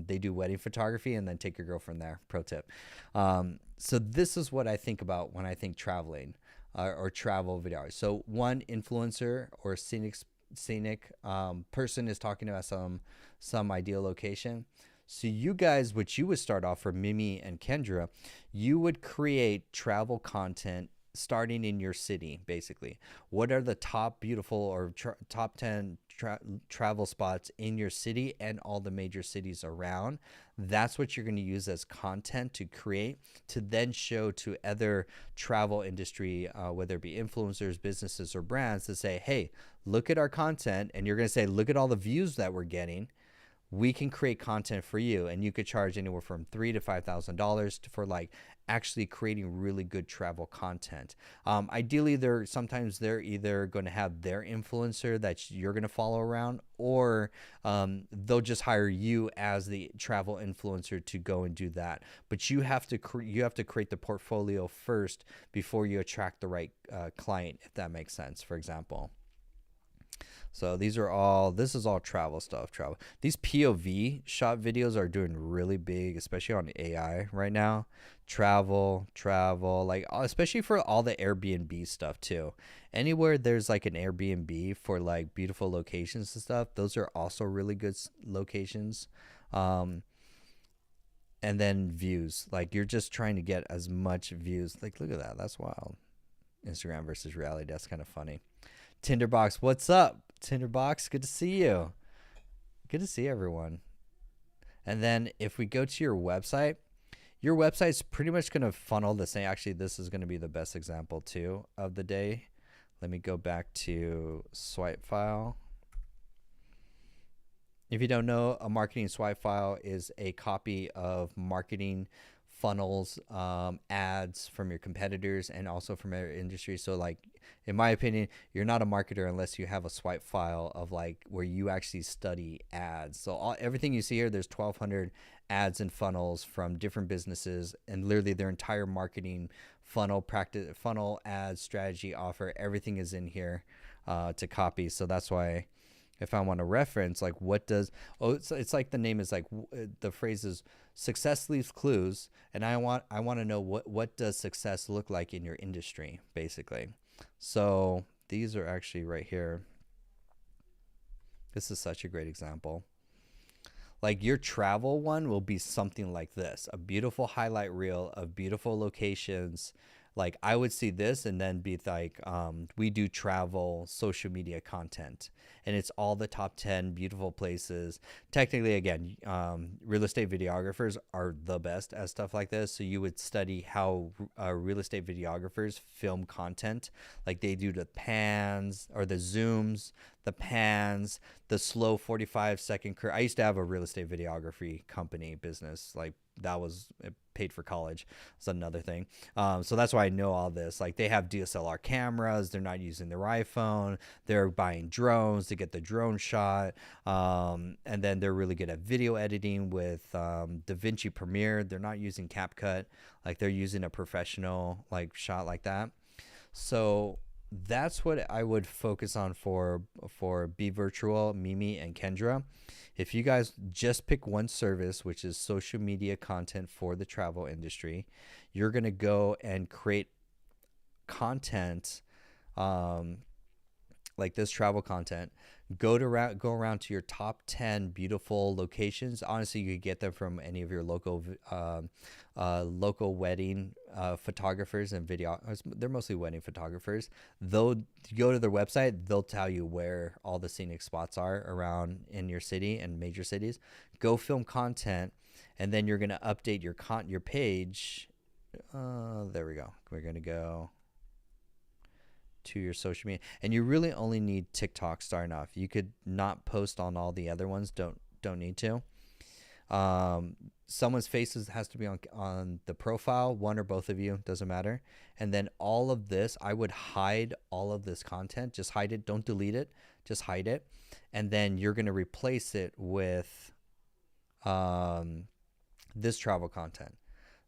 A: they do wedding photography, and then take your girlfriend there. Pro tip. So this is what I think about when I think traveling or travel videos. So one influencer or scenic person is talking about some ideal location. So you guys, what you would start off for Mimi and Kendra, you would create travel content starting in your city. Basically, what are the top beautiful or top 10 travel spots in your city and all the major cities around? That's what you're going to use as content to create, to then show to other travel industry, whether it be influencers, businesses, or brands, to say, hey, look at our content. And you're going to say, look at all the views that we're getting. We can create content for you, and you could charge anywhere from $3,000 to $5,000 for like actually creating really good travel content. Ideally, sometimes they're either going to have their influencer that you're going to follow around, or they'll just hire you as the travel influencer to go and do that. But you have to create the portfolio first before you attract the right client, if that makes sense. For example. So this is all travel stuff. These POV shot videos are doing really big, especially on AI right now. Travel, like especially for all the Airbnb stuff too. Anywhere there's like an Airbnb for like beautiful locations and stuff, those are also really good locations. And then views, like you're just trying to get as much views. Like look at that, that's wild. Instagram versus reality, that's kind of funny. Tinderbox, what's up? Tinderbox, good to see you. Good to see everyone. And then if we go to your website's pretty much going to funnel the same. Actually, this is going to be the best example too of the day. Let me go back to swipe file. If you don't know, a marketing swipe file is a copy of marketing funnels, ads from your competitors and also from your industry. So like, in my opinion, you're not a marketer unless you have a swipe file of like where you actually study ads. So everything you see here, there's 1,200 ads and funnels from different businesses, and literally their entire marketing funnel ads, strategy, offer, everything is in here to copy. So that's why if I want to reference like it's like the name is like the phrase is success leaves clues, and I want to know what does success look like in your industry, basically. So these are actually right here. This is such a great example. Like your travel one will be something like this, a beautiful highlight reel of beautiful locations. Like I would see this and then be like, we do travel social media content, and it's all the top 10 beautiful places. Technically, again, real estate videographers are the best at stuff like this. So you would study how real estate videographers film content, like they do the pans or the zooms, the pans, the slow 45-second I used to have a real estate videography company business. Like that was paid for college. That's another thing. So that's why I know all this. Like they have DSLR cameras. They're not using their iPhone. They're buying drones to get the drone shot. And then they're really good at video editing with DaVinci Premiere. They're not using CapCut. Like they're using a professional like shot like that. So that's what I would focus on for Be Virtual, Mimi, and Kendra. If you guys just pick one service, which is social media content for the travel industry, you're going to go and create content like this travel content. Go around to your top 10 beautiful locations. Honestly, you could get them from any of your local wedding photographers and video. They're mostly wedding photographers. They'll go to their website. They'll tell you where all the scenic spots are around in your city and major cities. Go film content, and then you're gonna update your page. There we go. We're gonna go. to your social media, and you really only need TikTok starting off. You could not post on all the other ones. Don't need to. Someone's faces has to be on the profile, one or both of you, doesn't matter. And then all of this, I would hide all of this content. Just hide it. Don't delete it. Just hide it. And then you're going to replace it with this travel content.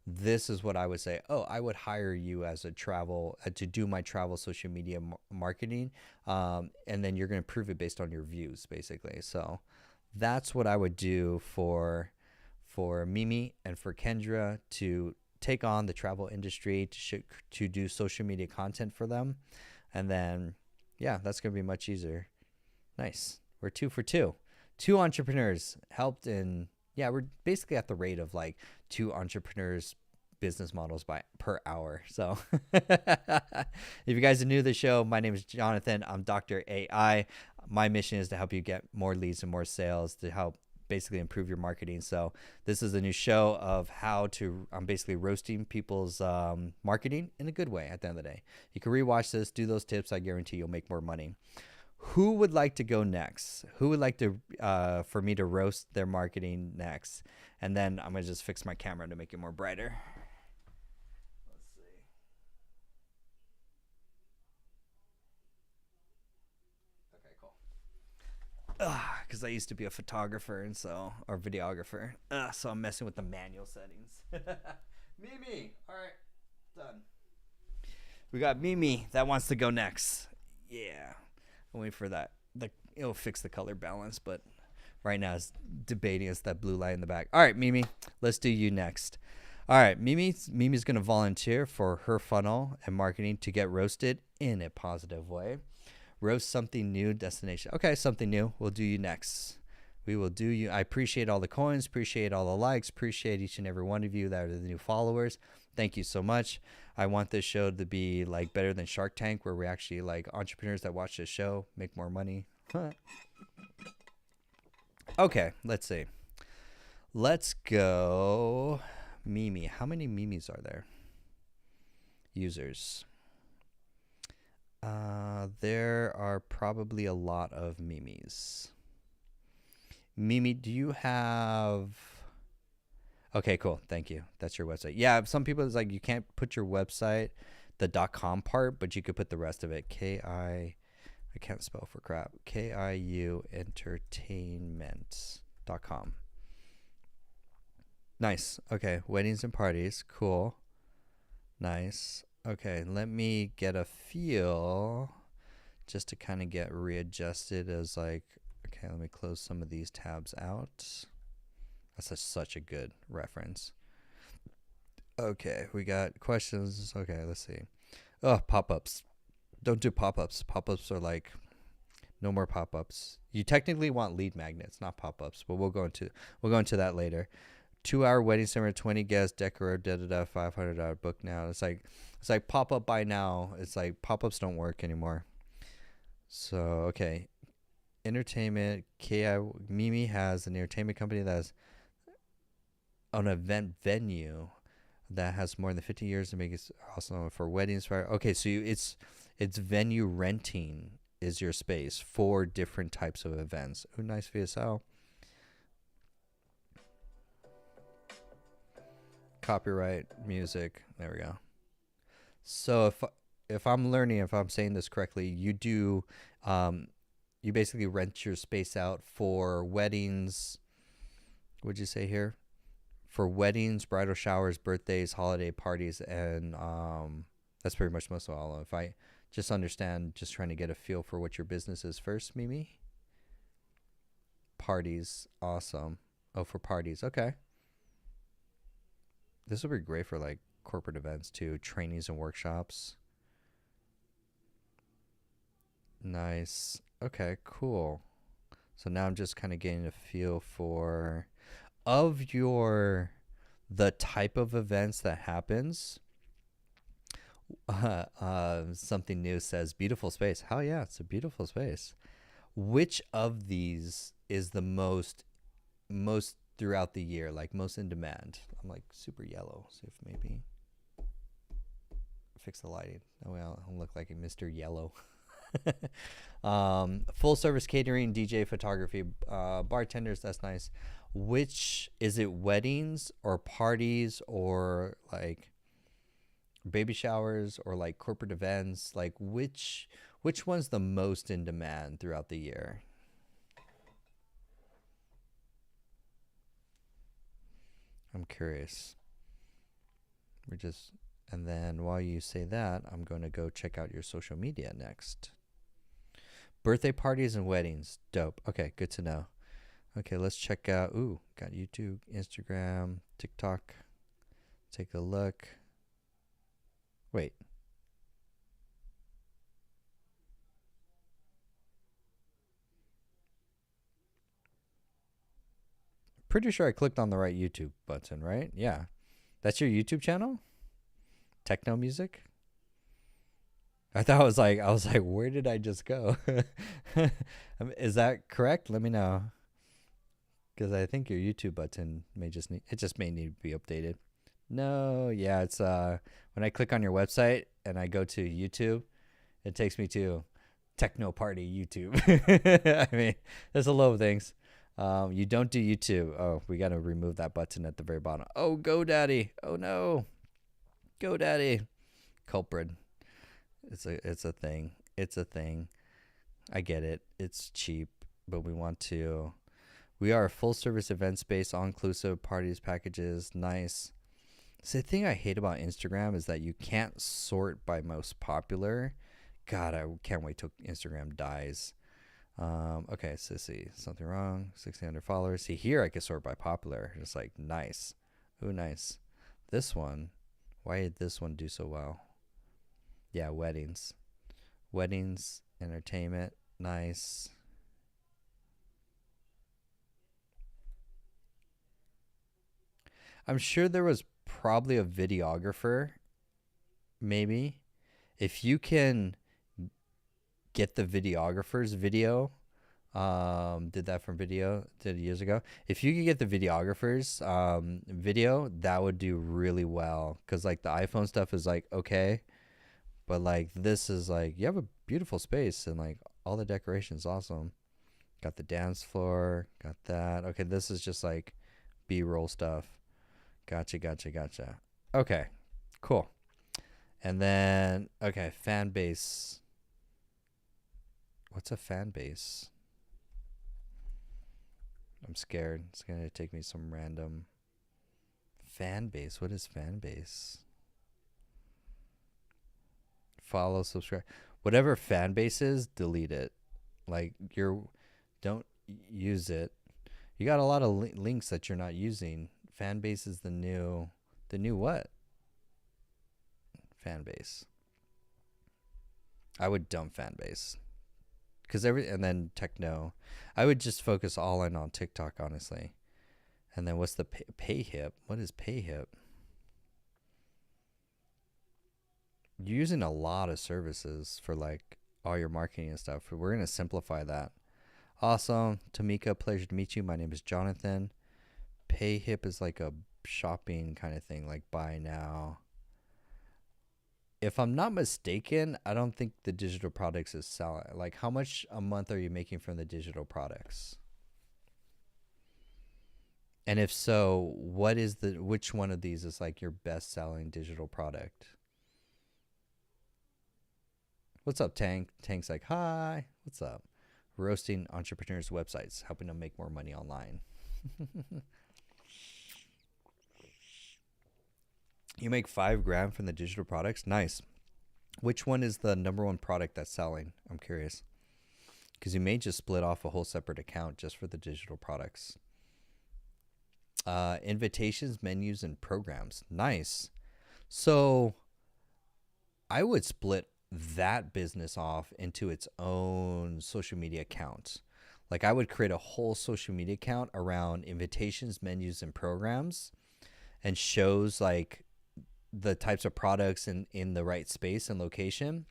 A: This is what I would say. Oh, I would hire you as a travel to do my travel social media marketing. And then you're going to prove it based on your views, basically. So that's what I would do for Mimi and for Kendra, to take on the travel industry, to do social media content for them. And then, yeah, that's going to be much easier. Nice. We're 2 for 2. 2 entrepreneurs helped in, yeah, we're basically at the rate of like 2 entrepreneurs business models per hour. So if you guys are new to the show, my name is Jonathan. I'm Dr. AI. My mission is to help you get more leads and more sales, to help basically improve your marketing. So this is a new show of how to, I'm basically roasting people's marketing in a good way at the end of the day. You can rewatch this, do those tips. I guarantee you'll make more money. Who would like to go next? Who would like to for me to roast their marketing next? And then I'm going to just fix my camera to make it more brighter. Let's see. Okay, cool. Because I used to be a photographer or videographer. So I'm messing with the manual settings. Mimi. All right. Done. We got Mimi that wants to go next. Yeah. I'll wait for that. It'll fix the color balance, but right now it's debating. It's that blue light in the back. All right, Mimi, let's do you next. All right, Mimi's going to volunteer for her funnel and marketing to get roasted in a positive way. Roast something new destination. Okay, something new. We'll do you next. We will do you. I appreciate all the coins, appreciate all the likes, appreciate each and every one of you that are the new followers. Thank you so much. I want this show to be like better than Shark Tank, where we actually like entrepreneurs that watch this show make more money. Okay, let's see. Let's go Mimi. How many Mimis are there? Users. There are probably a lot of Mimis. Mimi, do you have... Okay, cool. Thank you. That's your website. Yeah, some people, it's like you can't put your website, the .com part, but you could put the rest of it. I can't spell for crap. KIU entertainment.com. Nice. Okay, weddings and parties. Cool. Nice. Okay, let me get a feel just to kind of get readjusted as like, okay, let me close some of these tabs out. That's such a good reference. Okay, we got questions. Okay, let's see. Oh, pop-ups. Don't do pop-ups. Pop-ups are like, no more pop-ups. You technically want lead magnets, not pop-ups, but we'll go into that later. 2-hour wedding ceremony, 20 guests, decor, $500 book now. It's like pop-up by now. It's like pop-ups don't work anymore. So, okay. Entertainment. Mimi has an entertainment company that has an event venue that has more than 50 years to make it awesome for weddings. Okay, so it's venue renting is your space for different types of events. Oh, nice VSL. Copyright music. There we go. So if I'm saying this correctly, you do you basically rent your space out for weddings. What'd you say here? For weddings, bridal showers, birthdays, holiday parties, and that's pretty much most of all. If I just understand, just trying to get a feel for what your business is first, Mimi. Parties, awesome. Oh, for parties, okay. This would be great for like corporate events too, trainings and workshops. Nice. Okay, cool. So now I'm just kind of getting a feel for the type of events that happens. Something new says beautiful space. Hell yeah, it's a beautiful space. Which of these is the most throughout the year, like most in demand? I'm like super yellow. See if maybe fix the lighting. That way I'll look like a Mr. Yellow. Full service catering, DJ, photography, bartenders. That's nice. Which is it? Weddings or parties or like baby showers or like corporate events? Like which one's the most in demand throughout the year? I'm curious. And then while you say that, I'm going to go check out your social media next. Birthday parties and weddings. Dope. Okay, good to know. Okay, let's check out. Ooh, got YouTube, Instagram, TikTok. Take a look. Wait. Pretty sure I clicked on the right YouTube button, right? Yeah. That's your YouTube channel? Techno music? I thought I was like, where did I just go? Is that correct? Let me know. Because I think your YouTube button may just need to be updated. No, yeah, it's when I click on your website and I go to YouTube, it takes me to Techno Party YouTube. I mean, there's a lot of things. You don't do YouTube. Oh, we got to remove that button at the very bottom. Oh, GoDaddy. Oh no, GoDaddy, culprit. It's a thing. It's a thing. I get it. It's cheap, but we are a full service event space, all inclusive parties, packages. Nice. So the thing I hate about Instagram is that you can't sort by most popular. God, I can't wait till Instagram dies. Okay, so see, something wrong. 1,600 followers. See, here I can sort by popular. It's like, nice. Ooh, nice. This one, why did this one do so well? Yeah, weddings. Weddings, entertainment, nice. I'm sure there was probably a videographer, maybe. If you can get the videographer's video, did that from video, did years ago. If you could get the videographer's video, that would do really well. Because like the iPhone stuff is like, okay. But like this is like, you have a beautiful space and like all the decorations awesome. Got the dance floor, got that. Okay, this is just like B-roll stuff. Gotcha. Okay, cool. And then, okay, fan base. What's a fan base? I'm scared. It's going to take me some random fan base. What is fan base? Follow, subscribe. Whatever fan base is, delete it. Like, don't use it. You got a lot of links that you're not using. Fan base is the new what? Fan base. I would dump fan base. And then techno. I would just focus all in on TikTok, honestly. And then what's the PayHip? What is PayHip? You're using a lot of services for like all your marketing and stuff. We're going to simplify that. Awesome. Tamika, pleasure to meet you. My name is Jonathan. PayHip is like a shopping kind of thing, like buy now. If I'm not mistaken, I don't think the digital products is selling. Like, how much a month are you making from the digital products? And if so, which one of these is like your best selling digital product? What's up, Tank? Tank's like, hi. What's up? Roasting entrepreneurs' websites, helping them make more money online. You make $5,000 from the digital products? Nice. Which one is the number one product that's selling? I'm curious. Because you may just split off a whole separate account just for the digital products. Invitations, menus, and programs. Nice. So I would split that business off into its own social media account. Like I would create a whole social media account around invitations, menus, and programs, and shows like the types of products in the right space and location,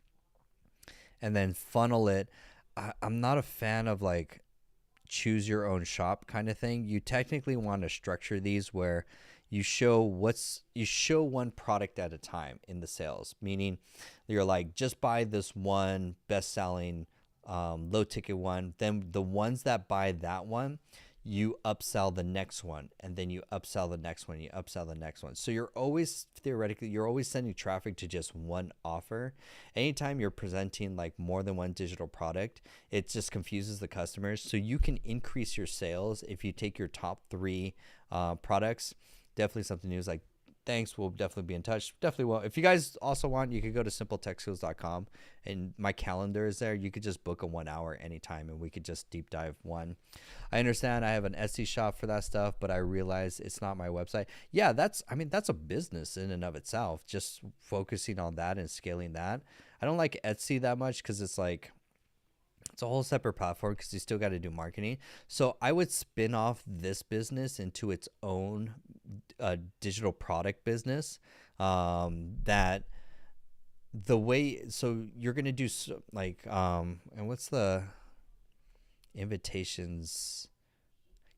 A: and then funnel it. I'm not a fan of like choose your own shop kind of thing. You technically want to structure these where you show one product at a time in the sales, meaning you're like, just buy this one best selling low ticket one. Then the ones that buy that one, you upsell the next one, and then you upsell the next one, you upsell the next one. So you're always sending traffic to just one offer. Anytime you're presenting like more than one digital product, it just confuses the customers. So you can increase your sales if you take your top 3 products. Definitely something new is like, thanks, we'll definitely be in touch. Definitely will. If you guys also want, you could go to simpletechskills.com, and my calendar is there. You could just book a 1 hour anytime, and we could just deep dive one. I understand I have an Etsy shop for that stuff, but I realize it's not my website. Yeah, that's a business in and of itself, just focusing on that and scaling that. I don't like Etsy that much because it's like, it's a whole separate platform because you still got to do marketing. So I would spin off this business into its own digital product business. That the way, so you're gonna do like and what's the invitations?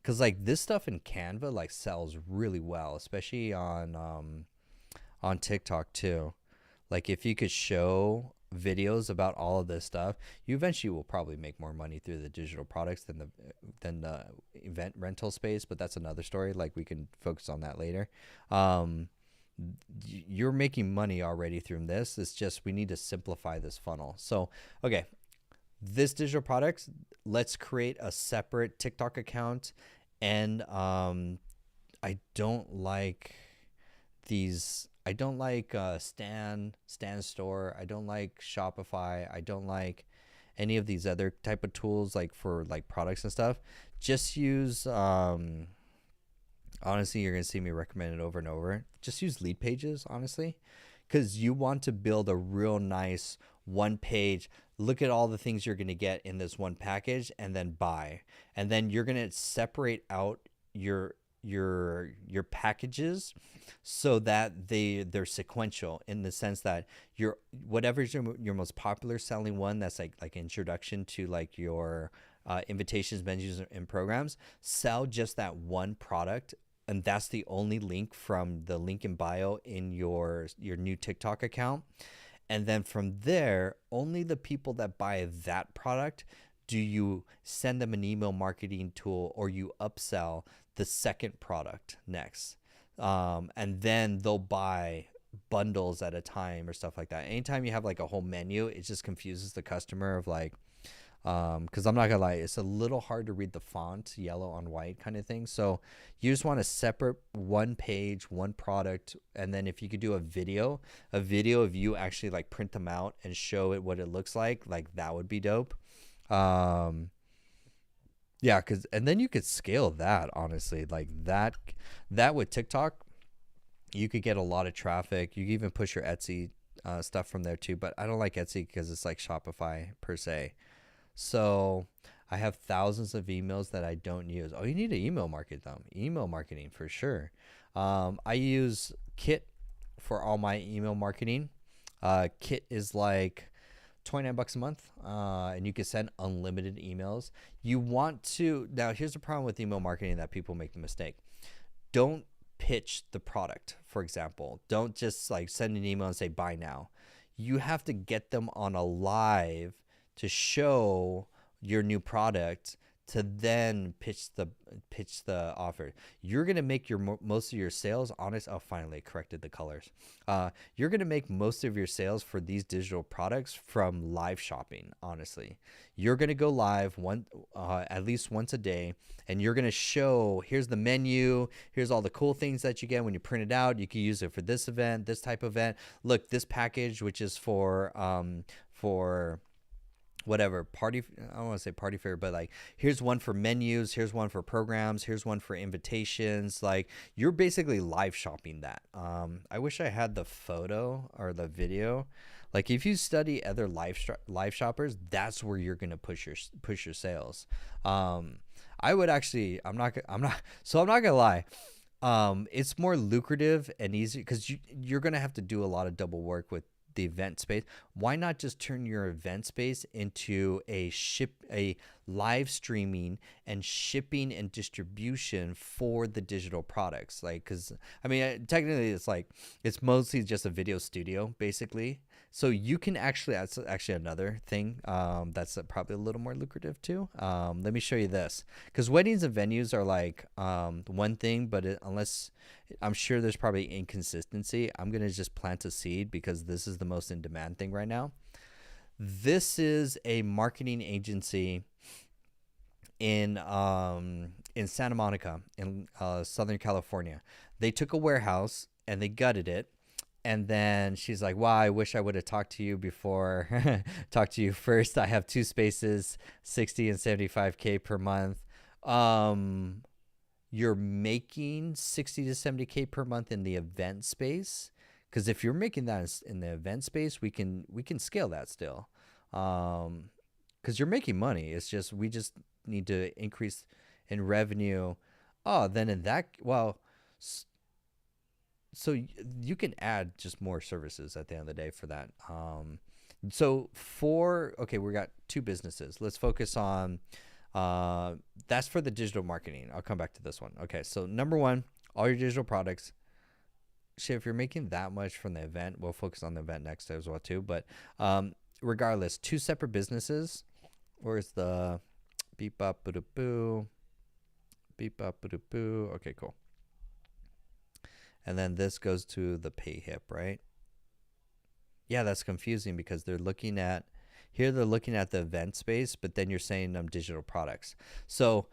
A: Because like this stuff in Canva like sells really well, especially on TikTok too. Like if you could show videos about all of this stuff, you eventually will probably make more money through the digital products than the event rental space, but that's another story. Like we can focus on that later. You're making money already through this. It's just we need to simplify this funnel. So okay, this digital products, let's create a separate TikTok account. And I don't like these. I don't like Stan Store. I don't like Shopify. I don't like any of these other type of tools like for like products and stuff. Just use honestly, you're gonna see me recommend it over and over. Just use Lead Pages, honestly, because you want to build a real nice one page. Look at all the things you're gonna get in this one package, and then buy. And then you're gonna separate out your packages so that they're sequential, in the sense that whatever's your most popular selling one, that's like introduction to like your invitations, menus, and programs, sell just that one product, and that's the only link from the link in bio in your new TikTok account. And then from there, only the people that buy that product do you send them an email marketing tool, or you upsell the second product next. And then they'll buy bundles at a time or stuff like that. Anytime you have like a whole menu, it just confuses the customer of like, because I'm not gonna lie, it's a little hard to read the font, yellow on white kind of thing. So you just want a separate one page, one product, and then if you could do a video of you actually like print them out and show it what it looks like that would be dope. Yeah, and then you could scale that, honestly, like that with TikTok, you could get a lot of traffic. You can even push your Etsy stuff from there too, but I don't like Etsy because it's like Shopify per se. So I have thousands of emails that I don't use. Oh, you need to email market them. Email marketing for sure. I use Kit for all my email marketing. Kit is like $29 a month, and you can send unlimited emails. You want to, now here's the problem with email marketing that people make the mistake. Don't pitch the product, for example. Don't just like send an email and say buy now. You have to get them on a live to show your new product, to then pitch the offer. You're gonna make most of your sales, honest. Oh, finally corrected the colors. You're gonna make most of your sales for these digital products from live shopping. Honestly, you're gonna go live at least once a day, and you're gonna show, here's the menu, here's all the cool things that you get when you print it out. You can use it for this event, this type of event. Look, this package, which is for whatever party, I don't want to say party fair, but like here's one for menus, here's one for programs, here's one for invitations. Like you're basically live shopping that. I wish I had the photo or the video. Like if you study other live shoppers, that's where you're gonna push your sales. I would actually, I'm not gonna lie. It's more lucrative and easy because you're gonna have to do a lot of double work with the event space. Why not just turn your event space into a live streaming and shipping and distribution for the digital products. Like, because I mean, technically it's mostly just a video studio basically. So you can actually, that's actually another thing that's probably a little more lucrative too. Let me show you this, because weddings and venues are like one thing, but unless, I'm sure there's probably inconsistency. I'm going to just plant a seed because this is the most in demand thing right now. This is a marketing agency in Santa Monica in Southern California. They took a warehouse and they gutted it. And then she's like, wow, I wish I would have talked to you before. Talked to you first. I have 2 spaces, 60 and 75K per month. You're making 60 to 70K per month in the event space. Because if you're making that in the event space, we can scale that still. Because you're making money. It's just, we just need to increase in revenue. Oh, then in that, well, so you can add just more services at the end of the day for that. Okay, we got 2 businesses. Let's focus on, that's for the digital marketing. I'll come back to this one. Okay, so number 1, all your digital products. Shit, if you're making that much from the event, we'll focus on the event next as well too. But regardless, 2 separate businesses. Where's the beep up boo? Beep up boo. Okay, cool. And then this goes to the PayHip, right? Yeah, that's confusing because they're looking at the event space, but then you're saying digital products. So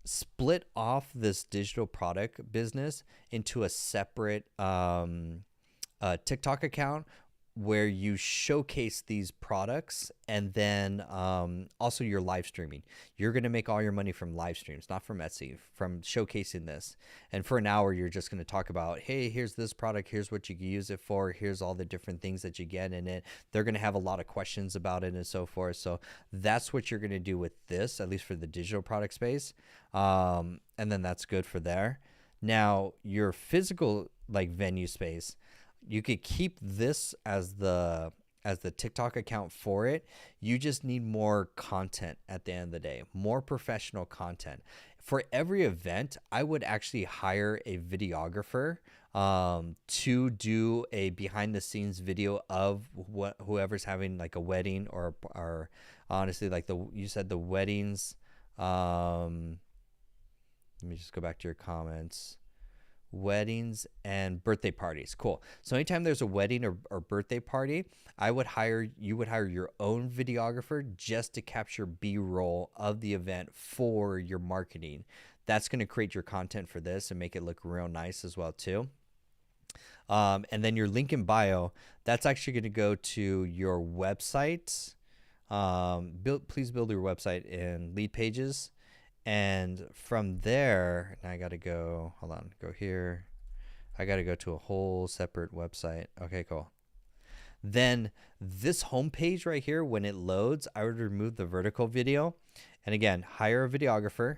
A: split off this digital product business into a separate TikTok account where you showcase these products, and then also your live streaming. You're going to make all your money from live streams, not from Etsy, from showcasing this. And for an hour, you're just going to talk about, hey, here's this product, here's what you can use it for, here's all the different things that you get in it. They're going to have a lot of questions about it and so forth. So that's what you're going to do with this, at least for the digital product space. And then that's good for there. Now, your physical like venue space, you could keep this as the TikTok account for it. You just need more content at the end of the day, more professional content. For every event, I would actually hire a videographer to do a behind the scenes video of whoever's having like a wedding or honestly, like you said the weddings. Let me just go back to your comments. Weddings and birthday parties. Cool. So anytime there's a wedding or birthday party, you would hire your own videographer just to capture B-roll of the event for your marketing. That's going to create your content for this and make it look real nice as well too. And then your link in bio, that's actually going to go to your website. Please build your website in Lead Pages. And from there, now I got to go, hold on, go here. I got to go to a whole separate website. Okay, cool. Then this homepage right here, when it loads, I would remove the vertical video. And again, hire a videographer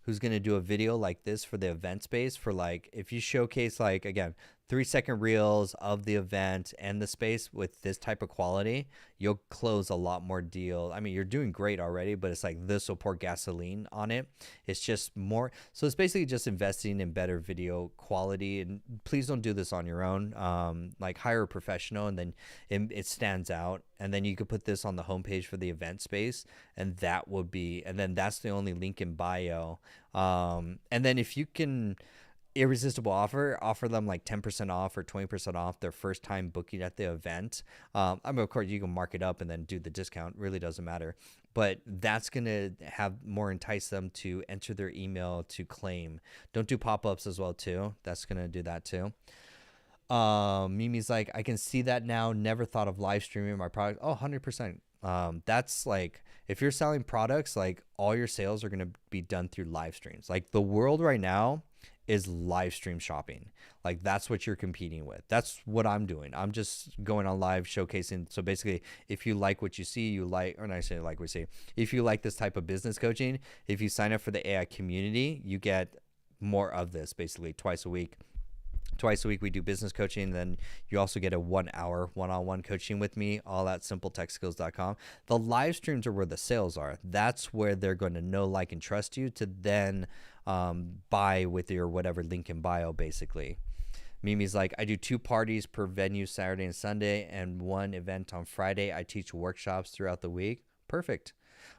A: who's going to do a video like this for the event space for like, if you showcase like, again, 3-second reels of the event and the space with this type of quality, you'll close a lot more deal. I mean, you're doing great already, but it's like this will pour gasoline on it. It's just more. So it's basically just investing in better video quality. And please don't do this on your own. Like hire a professional, and then it stands out. And then you could put this on the homepage for the event space, and that would be, and then that's the only link in bio. And then if you can, irresistible offer them like 10% off or 20% off their first time booking at the event. I mean, of course you can mark it up and then do the discount, really doesn't matter, but that's going to have more entice them to enter their email to claim. Don't do pop-ups as well too. That's going to do that too. Mimi's like, I can see that now. Never thought of live streaming my product. Oh, 100%. That's like, if you're selling products, like all your sales are going to be done through live streams. Like the world right now is live stream shopping. Like that's what you're competing with. That's what I'm doing. I'm just going on live showcasing. So basically, if you like what you see, you like, or not say like we see, if you like this type of business coaching, if you sign up for the AI community, you get more of this basically twice a week. Twice a week we do business coaching. Then you also get a 1 hour one-on-one coaching with me, all at simpletechskills.com. The live streams are where the sales are. That's where they're going to know, like, and trust you to then buy with your whatever link in bio, basically. Mimi's like, I do 2 parties per venue, Saturday and Sunday, and 1 event on Friday. I teach workshops throughout the week. Perfect.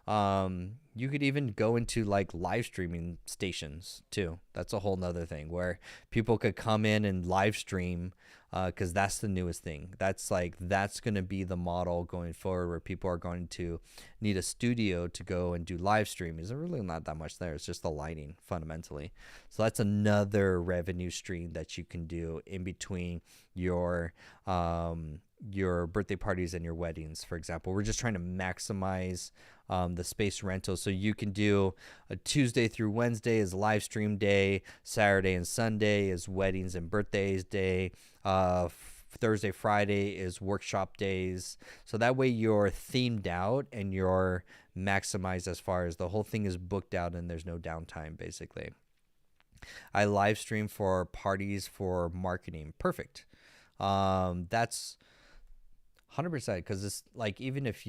A: You could even go into like live streaming stations too. That's a whole nother thing where people could come in and live stream, because that's the newest thing. That's going to be the model going forward, where people are going to need a studio to go and do live stream. There's really not that much there. It's just the lighting fundamentally. So that's another revenue stream that you can do in between your birthday parties and your weddings, for example. We're just trying to maximize the space rental. So you can do a Tuesday through Wednesday is live stream day, Saturday and Sunday is weddings and birthdays day, Thursday, Friday is workshop days. So that way you're themed out and you're maximized as far as the whole thing is booked out and there's no downtime, basically. I live stream for parties for marketing. Perfect. That's 100%, because it's like, even if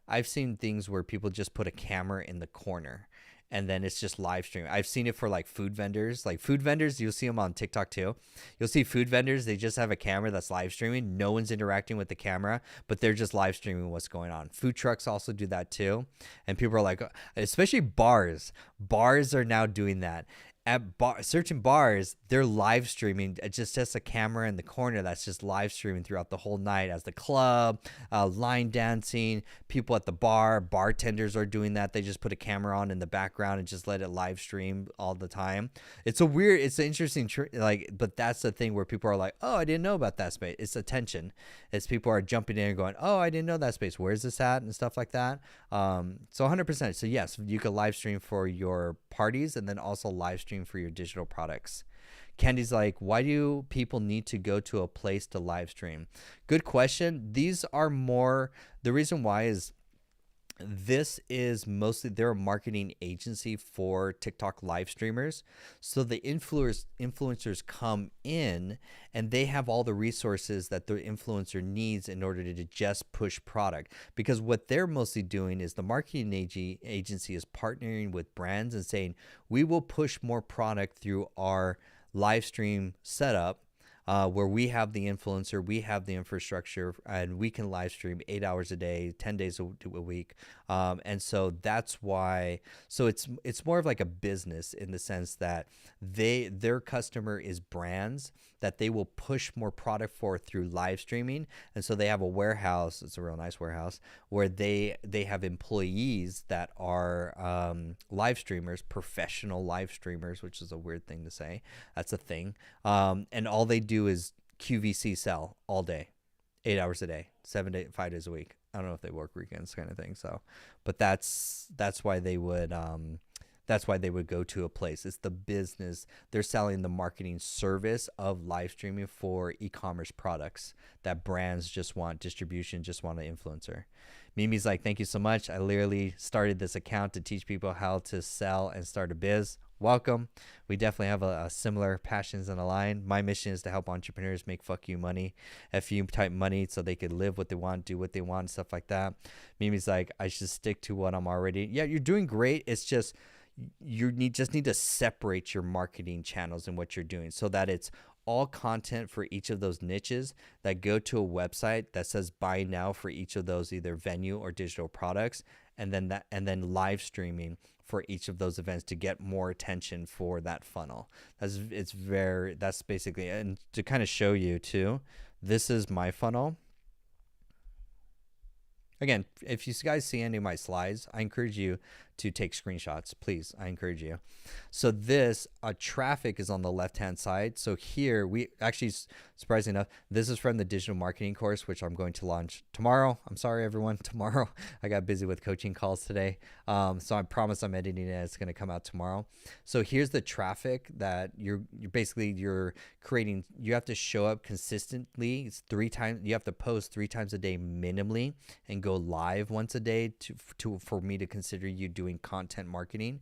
A: I've seen things where people just put a camera in the corner and then it's just live stream. I've seen it for like food vendors. Like food vendors, you'll see them on TikTok too. You'll see food vendors, they just have a camera that's live streaming. No one's interacting with the camera, but they're just live streaming what's going on. Food trucks also do that too. And people are like, especially bars. Bars are now doing that. At certain bars, they're live streaming. It's just a camera in the corner that's just live streaming throughout the whole night, as the club, line dancing, people at the bar, bartenders are doing that. They just put a camera on in the background and just let it live stream all the time. It's an interesting, but that's the thing where people are like, oh, I didn't know about that space. It's attention. It's people are jumping in and going, oh, I didn't know that space. Where's this at? And stuff like that. So 100%. So yes, you could live stream for your parties and then also live stream for your digital products. Candy's like, why do people need to go to a place to live stream? Good question. These are more, the reason why is this is mostly, they're a marketing agency for TikTok live streamers. So the influencers come in and they have all the resources that the influencer needs in order to just push product. Because what they're mostly doing is the marketing agency is partnering with brands and saying, we will push more product through our live stream setup, where we have the influencer, we have the infrastructure, and we can live stream 8 hours a day, 10 days a week. And so that's why, so it's more of like a business in the sense that their customer is brands that they will push more product for through live streaming. And so they have a warehouse, it's a real nice warehouse, where they have employees that are live streamers, professional live streamers, which is a weird thing to say. That's a thing. And all they do is QVC sell all day, 8 hours a day, 5 days a week. I don't know if they work weekends, kind of thing. So, but that's why they would go to a place. It's the business. They're selling the marketing service of live streaming for e-commerce products that brands just want distribution, just want an influencer. Mimi's like, thank you so much. I literally started this account to teach people how to sell and start a biz. Welcome. We definitely have a similar passions and align. My mission is to help entrepreneurs make fuck you money, FU type money, so they could live what they want, do what they want, stuff like that. Mimi's like, I should stick to what I'm already. Yeah, you're doing great. It's just you just need to separate your marketing channels and what you're doing so that it's all content for each of those niches that go to a website that says buy now for each of those either venue or digital products, and then live streaming for each of those events to get more attention for that funnel. That's basically, and to kind of show you too, this is my funnel. Again, if you guys see any of my slides, I encourage you to take screenshots, please. I encourage you. So this traffic is on the left-hand side. So here we actually, surprisingly enough, this is from the digital marketing course, which I'm going to launch tomorrow. I'm sorry, everyone, tomorrow. I got busy with coaching calls today. So I promise I'm editing it. It's going to come out tomorrow. So here's the traffic that you're creating. You have to show up consistently. It's 3 times. You have to post 3 times a day minimally and go live once a day for me to consider you doing doing content marketing,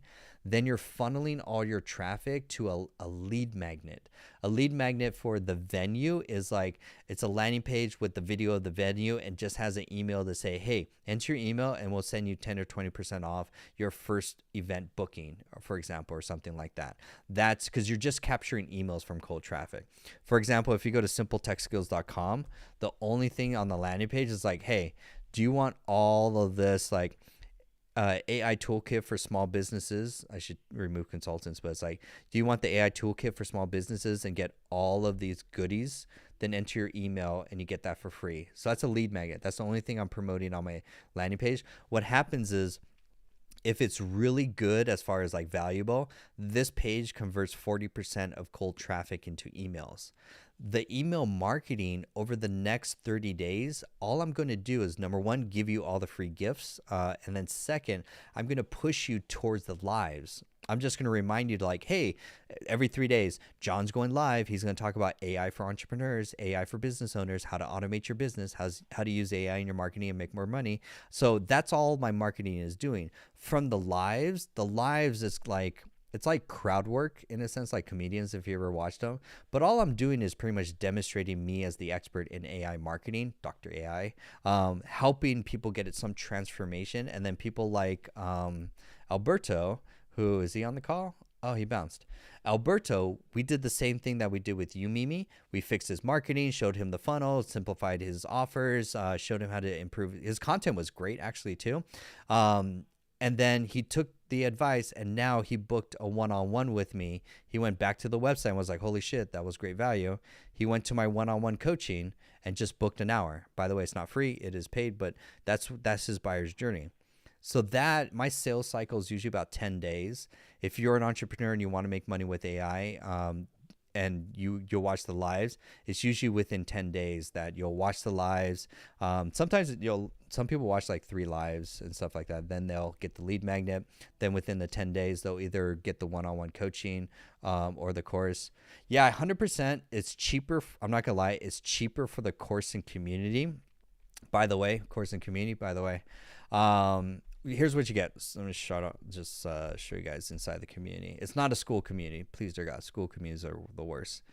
A: then you're funneling all your traffic to a lead magnet. A lead magnet for the venue is like, it's a landing page with the video of the venue and just has an email to say, hey, enter your email and we'll send you 10 or 20% off your first event booking, for example, or something like that. That's because you're just capturing emails from cold traffic. For example, if you go to simpletechskills.com, the only thing on the landing page is like, hey, do you want all of this like AI toolkit for small businesses? I should remove consultants, but it's like, do you want the AI toolkit for small businesses and get all of these goodies? Then enter your email and you get that for free. So that's a lead magnet. That's the only thing I'm promoting on my landing page. What happens is, if it's really good as far as like valuable, this page converts 40% of cold traffic into emails. The email marketing over the next 30 days, all I'm going to do is, number one, give you all the free gifts. And then second, I'm going to push you towards the lives. I'm just going to remind you to like, hey, every 3 days, John's going live. He's going to talk about AI for entrepreneurs, AI for business owners, how to automate your business, how to use AI in your marketing and make more money. So that's all my marketing is doing. From the lives is like, it's like crowd work in a sense, like comedians, if you ever watched them. But all I'm doing is pretty much demonstrating me as the expert in AI marketing, Dr. AI, helping people get some transformation. And then people like Alberto, who is he on the call? Oh, he bounced. Alberto, we did the same thing that we did with you, Mimi. We fixed his marketing, showed him the funnel, simplified his offers, showed him how to improve. His content was great, actually, too. And then he took the advice and now he booked a one-on-one with me. He went back to the website and was like, holy shit, that was great value. He went to my one-on-one coaching and just booked an hour. By the way, it's not free, it is paid, but that's his buyer's journey. So that my sales cycle is usually about 10 days. If you're an entrepreneur and you want to make money with AI, and you'll watch the lives, it's usually within 10 days that you'll watch the lives. Sometimes some people watch like 3 lives and stuff like that. Then they'll get the lead magnet. Then within the 10 days, they'll either get the one-on-one coaching or the course. Yeah, 100%. It's cheaper. I'm not gonna lie. It's cheaper for the course and community. By the way, course and community, by the way. Here's what you get. So let me show you guys inside the community. It's not a school community. Please, dear God, school communities are the worst.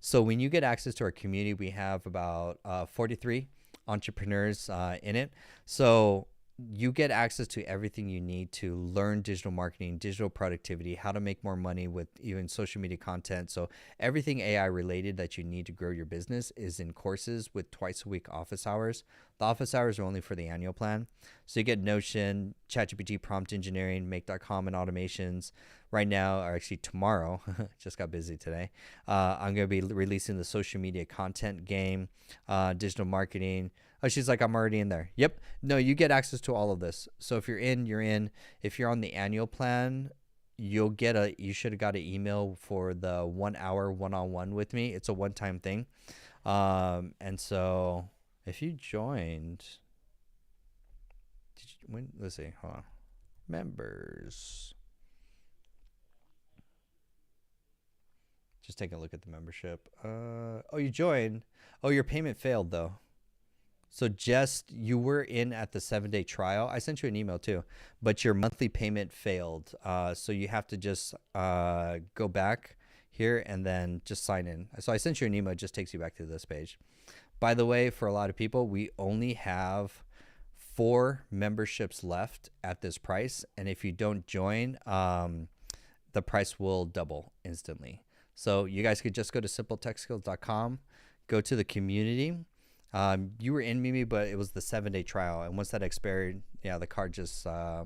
A: So when you get access to our community, we have about 43 entrepreneurs in it. So you get access to everything you need to learn digital marketing, digital productivity, how to make more money with even social media content. So everything AI related that you need to grow your business is in courses with twice a week office hours. The office hours are only for the annual plan. So you get Notion, ChatGPT, prompt engineering, make.com, and automations. Right now, or actually tomorrow, just got busy today, I'm going to be releasing the social media content game, digital marketing. Oh, she's like, I'm already in there. Yep. No, you get access to all of this. So if you're in, you're in. If you're on the annual plan, you should have got an email for the 1 hour one-on-one with me. It's a one-time thing. And so if you joined, let's see, hold on. Members. Just take a look at the membership. Oh, you joined. Oh, your payment failed though. So you were in at the 7-day trial. I sent you an email too, but your monthly payment failed. So you have to just go back here and then just sign in. So I sent you an email. It just takes you back to this page. By the way, for a lot of people, we only have 4 memberships left at this price. And if you don't join, the price will double instantly. So you guys could just go to simpletechskills.com, go to the community. You were in Mimi, but it was the 7-day trial. And once that expired, yeah, the card just, I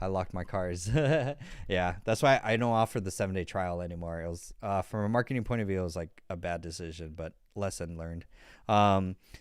A: locked my cards. Yeah, that's why I don't offer the 7-day trial anymore. It was, from a marketing point of view, it was like a bad decision, but lesson learned.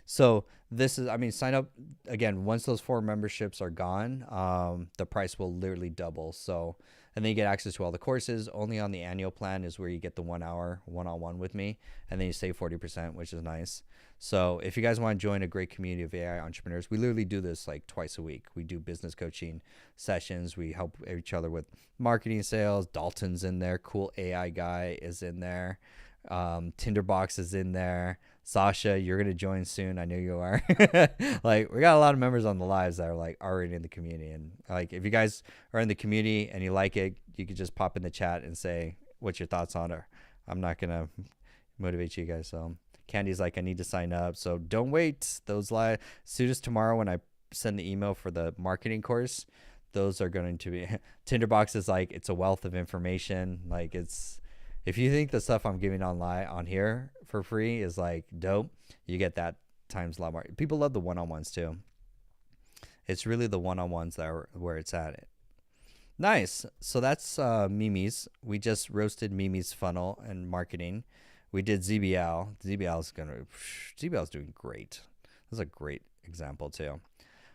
A: So this is, sign up again. Once those 4 memberships are gone, the price will literally double. So, and then you get access to all the courses. Only on the annual plan is where you get the 1 hour one-on-one with me, and then you save 40%, which is nice. So if you guys want to join a great community of AI entrepreneurs, we literally do this like twice a week. We do business coaching sessions. We help each other with marketing, sales. Dalton's in there. Cool AI guy is in there. Tinderbox is in there. Sasha, you're gonna join soon. I know you are. Like, we got a lot of members on the lives that are like already in the community, and like, if you guys are in the community and you like it, you could just pop in the chat and say what your thoughts on it. I'm not gonna motivate you guys. So Candy's like, I need to sign up. So don't wait. Those live soon as tomorrow when I send the email for the marketing course, those are going to be Tinderbox is like, it's a wealth of information. Like, it's, if you think the stuff I'm giving online on here for free is like dope, you get that times a lot more. People love the one-on-ones too. It's really the one-on-ones that are where it's at. Nice. So that's Mimi's. We just roasted Mimi's funnel and marketing. We did ZBL. ZBL's doing great. That's a great example too.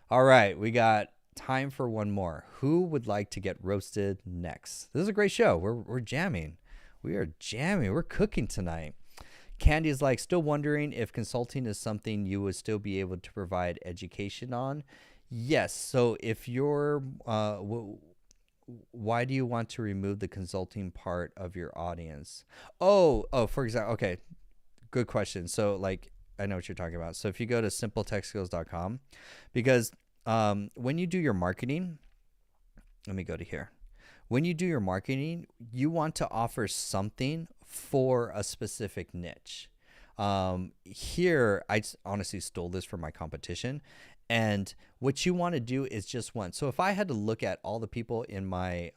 A: All right, we got time for one more. Who would like to get roasted next? This is a great show. We're jamming. We are jamming. We're cooking tonight. Candy is like, still wondering if consulting is something you would still be able to provide education on. Yes. So if you're, why do you want to remove the consulting part of your audience? Oh, for example, okay, good question. So like, I know what you're talking about. So if you go to simpletechskills.com, because when you do your marketing, let me go to here. When you do your marketing, you want to offer something for a specific niche. Here, I honestly stole this from my competition. And what you want to do is just one. So if I had to look at all the people in my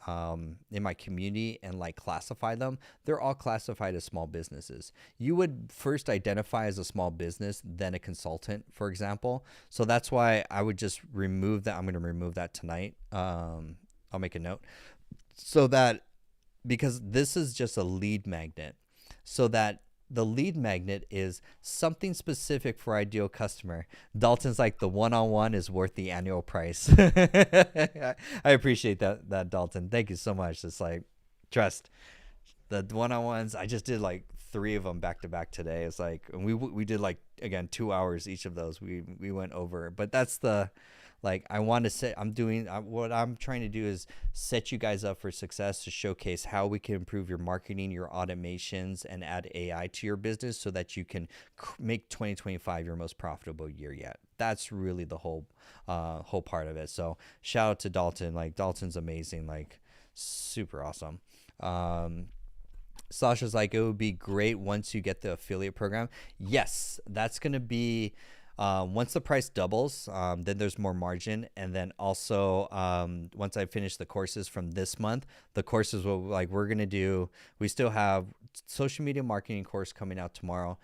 A: community and like classify them, they're all classified as small businesses. You would first identify as a small business, then a consultant, for example. So that's why I would just remove that. I'm going to remove that tonight. I'll make a note so that, because this is just a lead magnet, so that the lead magnet is something specific for ideal customer. Dalton's like, the one-on-one is worth the annual price. I appreciate that, Dalton. Thank you so much. It's like, trust. The one-on-ones, I just did like 3 of them back to back today. It's like, and we did like, again, 2 hours each of those. We went over, but that's the, like, I want to say, what I'm trying to do is set you guys up for success, to showcase how we can improve your marketing, your automations, and add AI to your business so that you can make 2025 your most profitable year yet. That's really the whole part of it. So shout out to Dalton. Like, Dalton's amazing, like super awesome. Sasha's like, it would be great once you get the affiliate program. Yes, that's going to be, once the price doubles, then there's more margin. And then also, once I finish the courses from this month, the courses will, like, we're going to do, we still have social media marketing course coming out tomorrow,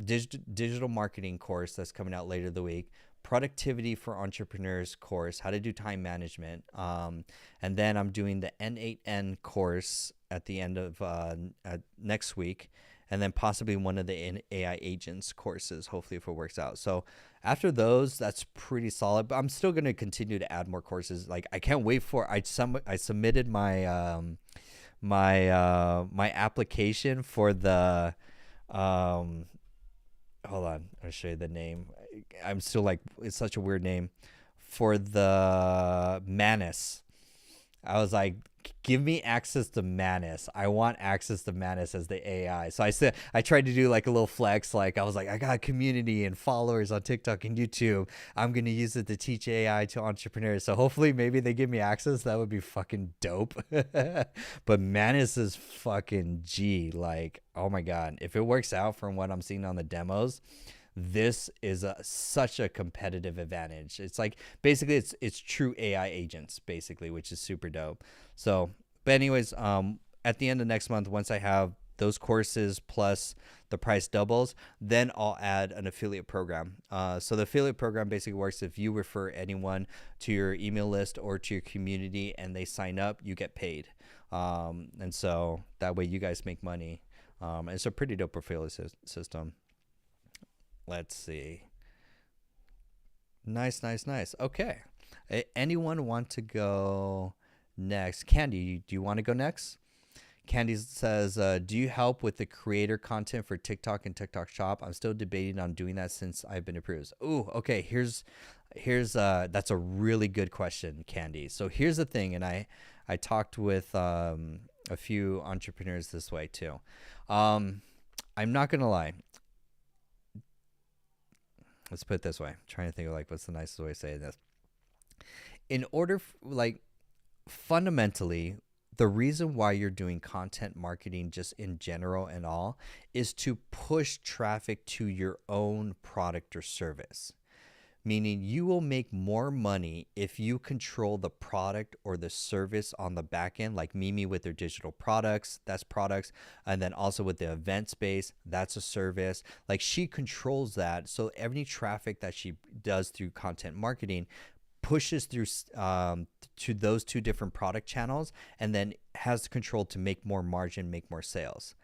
A: digital marketing course that's coming out later the week, productivity for entrepreneurs course, how to do time management. And then I'm doing the N8N course at the end of next week. And then possibly one of the AI agents courses, hopefully, if it works out. So after those, that's pretty solid. But I'm still going to continue to add more courses. Like, I can't wait for, I submitted my my application for the hold on, I'll show you the name. I'm still like, it's such a weird name, for the Manus. I was like, give me access to Manus. I want access to Manus as the AI. So I tried to do like a little flex. Like, I was like, I got a community and followers on TikTok and YouTube. I'm going to use it to teach AI to entrepreneurs. So hopefully maybe they give me access. That would be fucking dope. But Manus is fucking G. Like, oh my God. If it works out from what I'm seeing on the demos, this is such a competitive advantage. It's like, basically it's true AI agents, basically, which is super dope. So, but anyways, at the end of next month, once I have those courses plus the price doubles, then I'll add an affiliate program. So the affiliate program basically works if you refer anyone to your email list or to your community and they sign up, you get paid. And so that way you guys make money. It's a pretty dope affiliate system. Let's see. Nice. Okay. Anyone want to go next? Candy, do you want to go next? Candy says, do you help with the creator content for TikTok and TikTok Shop? I'm still debating on doing that since I've been approved. Ooh, okay. Here's that's a really good question, Candy. So here's the thing, and I talked with a few entrepreneurs this way too. I'm not gonna lie. Let's put it this way. I'm trying to think of like what's the nicest way to say this. In order, like, fundamentally, the reason why you're doing content marketing just in general and all is to push traffic to your own product or service. Meaning you will make more money if you control the product or the service on the back end, like Mimi with their digital products, that's products. And then also with the event space, that's a service. Like she controls that. So every traffic that she does through content marketing pushes through to those two different product channels and then has control to make more margin, make more sales.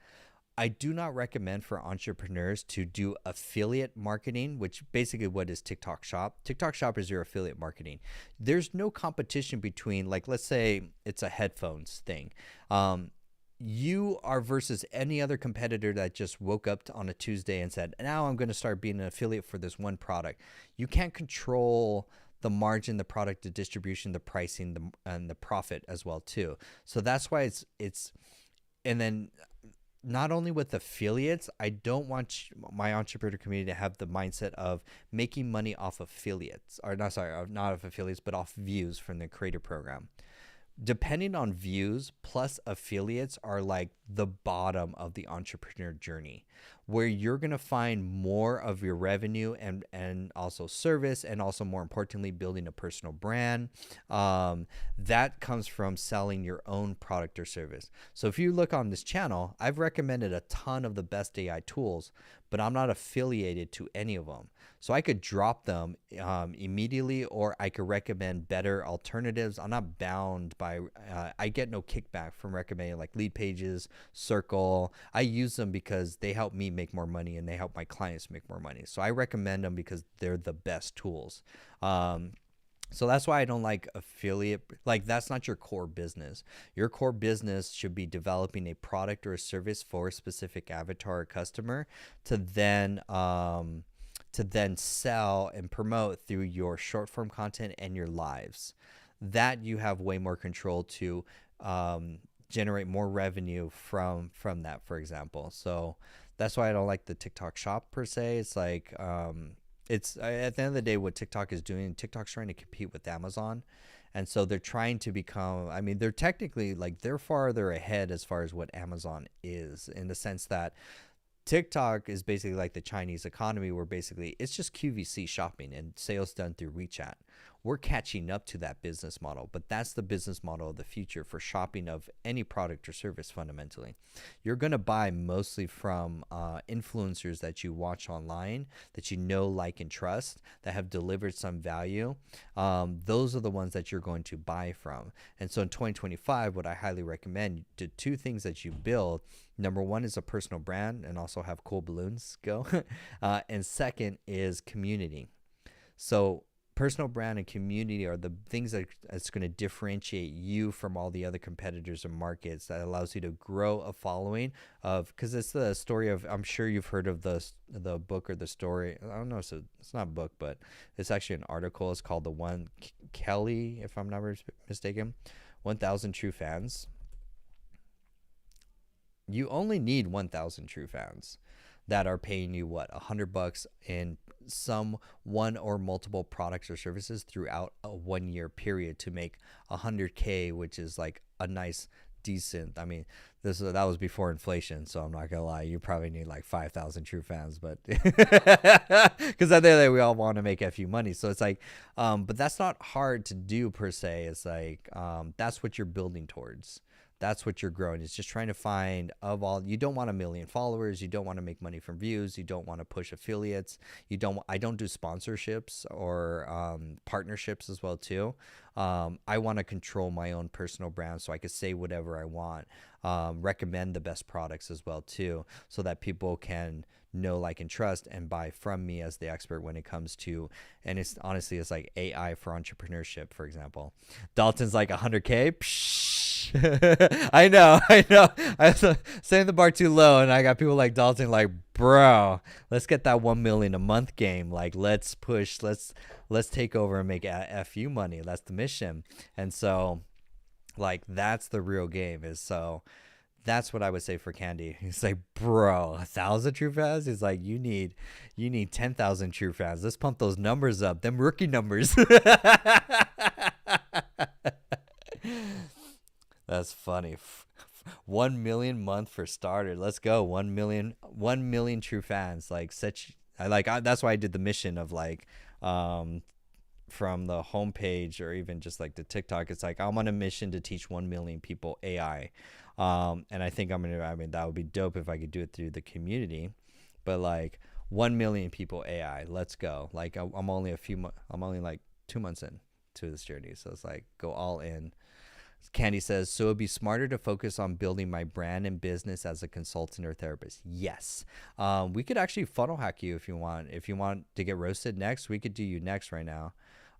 A: I do not recommend for entrepreneurs to do affiliate marketing, which basically what is TikTok Shop. TikTok Shop is your affiliate marketing. There's no competition between, like, let's say it's a headphones thing. You are versus any other competitor that just woke up on a Tuesday and said, now I'm going to start being an affiliate for this one product. You can't control the margin, the product, the distribution, the pricing, and the profit as well too. So that's why it's, and then not only with affiliates, I don't want my entrepreneur community to have the mindset of making money off affiliates, or not off affiliates, but off views from the creator program. Depending on views plus affiliates are like the bottom of the entrepreneur journey, where you're going to find more of your revenue and also service, and also more importantly, building a personal brand. That comes from selling your own product or service. So if you look on this channel, I've recommended a ton of the best AI tools, but I'm not affiliated to any of them. So I could drop them immediately, or I could recommend better alternatives. I'm not bound by, I get no kickback from recommending like Lead Pages, Circle. I use them because they help me make more money and they help my clients make more money. So I recommend them because they're the best tools. So that's why I don't like affiliate. Like that's not your core business. Your core business should be developing a product or a service for a specific avatar or customer to then sell and promote through your short form content and your lives. That you have way more control to generate more revenue from that, for example. So that's why I don't like the TikTok Shop per se. It's like it's at the end of the day, what TikTok is doing, TikTok's trying to compete with Amazon. And so they're trying to become, I mean, they're technically like they're farther ahead as far as what Amazon is, in the sense that TikTok is basically like the Chinese economy, where basically it's just QVC shopping and sales done through WeChat. We're catching up to that business model, but that's the business model of the future for shopping of any product or service. Fundamentally, you're going to buy mostly from influencers that you watch online, that you know, like, and trust, that have delivered some value. Those are the ones that you're going to buy from. And so in 2025, what I highly recommend, the two things that you build, number one is a personal brand and also have cool balloons go. And second is community. So personal brand and community are the things that's going to differentiate you from all the other competitors and markets, that allows you to grow a following of, because it's the story of, I'm sure you've heard of the book or the story. I don't know. So it's not a book, but it's actually an article. It's called The One Kelly, if I'm not mistaken, 1,000 True Fans. You only need 1,000 true fans that are paying you what, $100 in some one or multiple products or services throughout a 1 year period to make 100K, which is like a nice, decent. I mean, that was before inflation, so I'm not gonna lie. You probably need like 5,000 true fans, but because at the end of the day, we all want to make a few money. So it's like, but that's not hard to do per se. It's like that's what you're building towards. That's what you're growing. It's just trying to find, of all, you don't want 1 million followers. You don't want to make money from views. You don't want to push affiliates. I don't do sponsorships or partnerships as well too. I want to control my own personal brand so I can say whatever I want, recommend the best products as well too, so that people can know, like, and trust and buy from me as the expert when it comes to, and it's honestly, it's like AI for entrepreneurship, for example. Dalton's like 100K. Psh, I know. I was setting the bar too low, and I got people like Dalton, like, bro, let's get that 1 million a month game. Like, let's push. Let's take over and make FU money. That's the mission. And so, like, that's the real game. That's what I would say for Candy. He's like, bro, 1,000 true fans. He's like, you need 10,000 true fans. Let's pump those numbers up. Them rookie numbers. That's funny. 1 million month for starter. Let's go. 1 million true fans. Like that's why I did the mission of like, from the homepage or even just like the TikTok. It's like, I'm on a mission to teach 1 million people AI. And I think that would be dope if I could do it through the community, but like 1 million people AI, let's go. Like I'm only like 2 months in to this journey. So it's like, go all in. Candy says, so it'd be smarter to focus on building my brand and business as a consultant or therapist. Yes. We could actually funnel hack you if you want. If you want to get roasted next, we could do you next right now.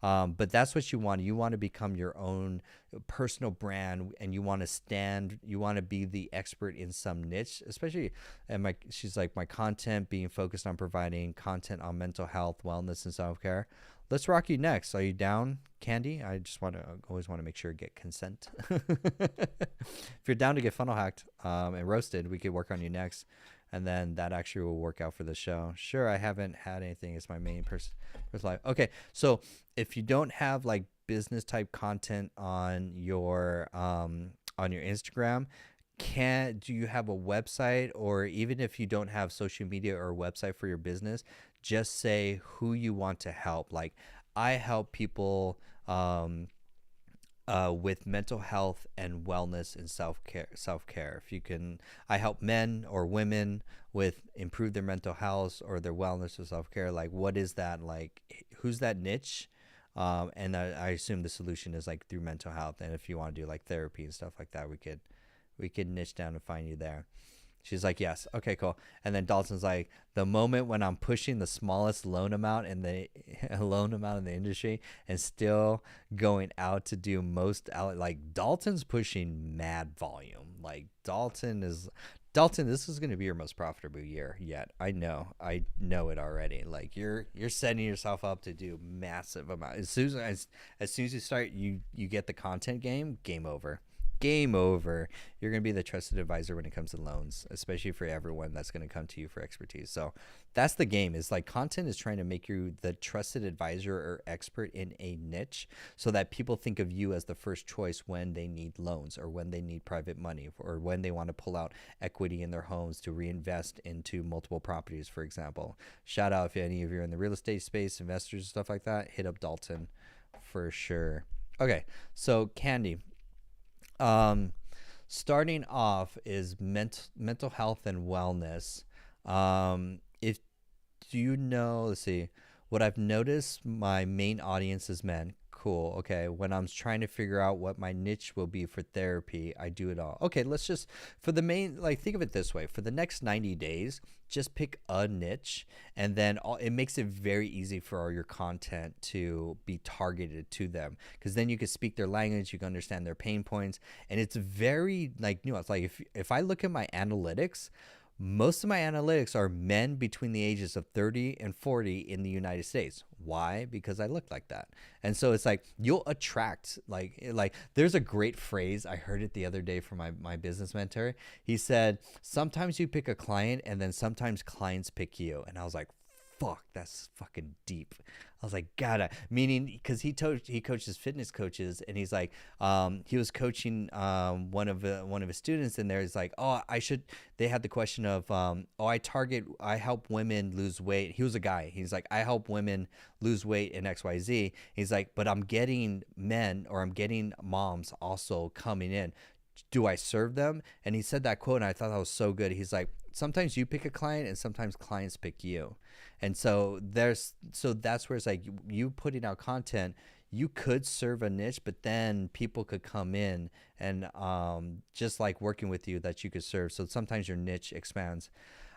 A: But that's what you want. You want to become your own personal brand, and you want to be the expert in some niche, especially. And she's like, my content being focused on providing content on mental health, wellness, and self-care. Let's rock you next. Are you down, Candy? I just always want to make sure to get consent. If you're down to get funnel hacked and roasted, we could work on you next. And then that actually will work out for the show. Sure, I haven't had anything. It's my main personal life. Okay, so if you don't have like business type content on your Instagram, do you have a website? Or even if you don't have social media or a website for your business, just say who you want to help. Like, I help people with mental health and wellness and self-care. If you can, I help men or women with improve their mental health or their wellness or self-care. Like, what is that? Like, who's that niche? And I assume the solution is like through mental health. And if you want to do like therapy and stuff like that, we could niche down and find you there. She's like, yes. Okay, cool. And then Dalton's like, the moment when I'm pushing the smallest loan amount in the industry and still going out to do most out, like Dalton's pushing mad volume. Like Dalton, this is going to be your most profitable year yet. I know it already. Like you're setting yourself up to do massive amount. As soon as you start, you get the content game over. Game over. You're going to be the trusted advisor when it comes to loans, especially for everyone that's going to come to you for expertise. So that's the game. Is like content is trying to make you the trusted advisor or expert in a niche so that people think of you as the first choice when they need loans or when they need private money or when they want to pull out equity in their homes to reinvest into multiple properties, for example. Shout out if any of you are in the real estate space, investors, stuff like that, hit up Dalton for sure. Okay, so Candy. Starting off is mental health and wellness. If do you know, let's see, what I've noticed, my main audience is men. Cool. Okay. When I'm trying to figure out what my niche will be for therapy, I do it all. Okay. Let's just, for the main, like, think of it this way. For the next 90 days, just pick a niche, and then it makes it very easy for all your content to be targeted to them, because then you can speak their language, you can understand their pain points, and it's very like nuanced. Like if I look at my analytics, most of my analytics are men between the ages of 30 and 40 in the United States. Why? Because I look like that. And so it's like you'll attract, like there's a great phrase. I heard it the other day from my business mentor. He said, sometimes you pick a client and then sometimes clients pick you. And I was like, fuck, that's fucking deep. I was like, gotta, meaning because he coaches fitness coaches, and he's like, he was coaching one of his students, and there's like, they had the question of, I help women lose weight. He was a guy. He's like, I help women lose weight in XYZ. He's like, but I'm getting men, or I'm getting moms also coming in. Do I serve them? And he said that quote, and I thought that was so good. He's like, sometimes you pick a client and sometimes clients pick you. And so that's where it's like you putting out content, you could serve a niche, but then people could come in and just like working with you that you could serve. So sometimes your niche expands.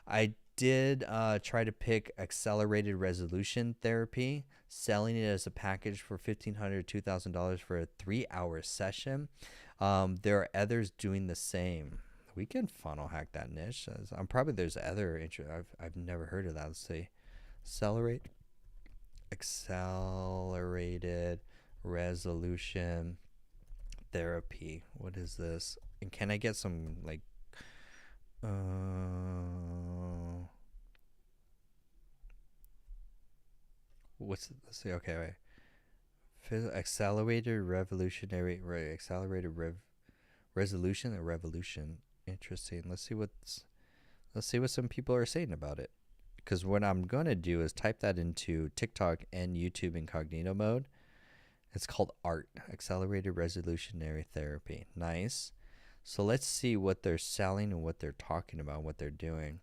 A: I did try to pick accelerated resolution therapy, selling it as a package for $1,500, $2,000 for a 3-hour session. There are others doing the same. We can funnel hack that niche. I'm probably there's other interest. I've never heard of that. Let's see, accelerated resolution therapy. What is this? And can I get some like let's see. Okay, wait. Accelerated revolutionary right, accelerated resolution or revolution. Interesting. Let's see what some people are saying about it. Because what I'm gonna do is type that into TikTok and YouTube incognito mode. It's called ART, Accelerated Resolutionary Therapy. Nice. So let's see what they're selling and what they're talking about, what they're doing.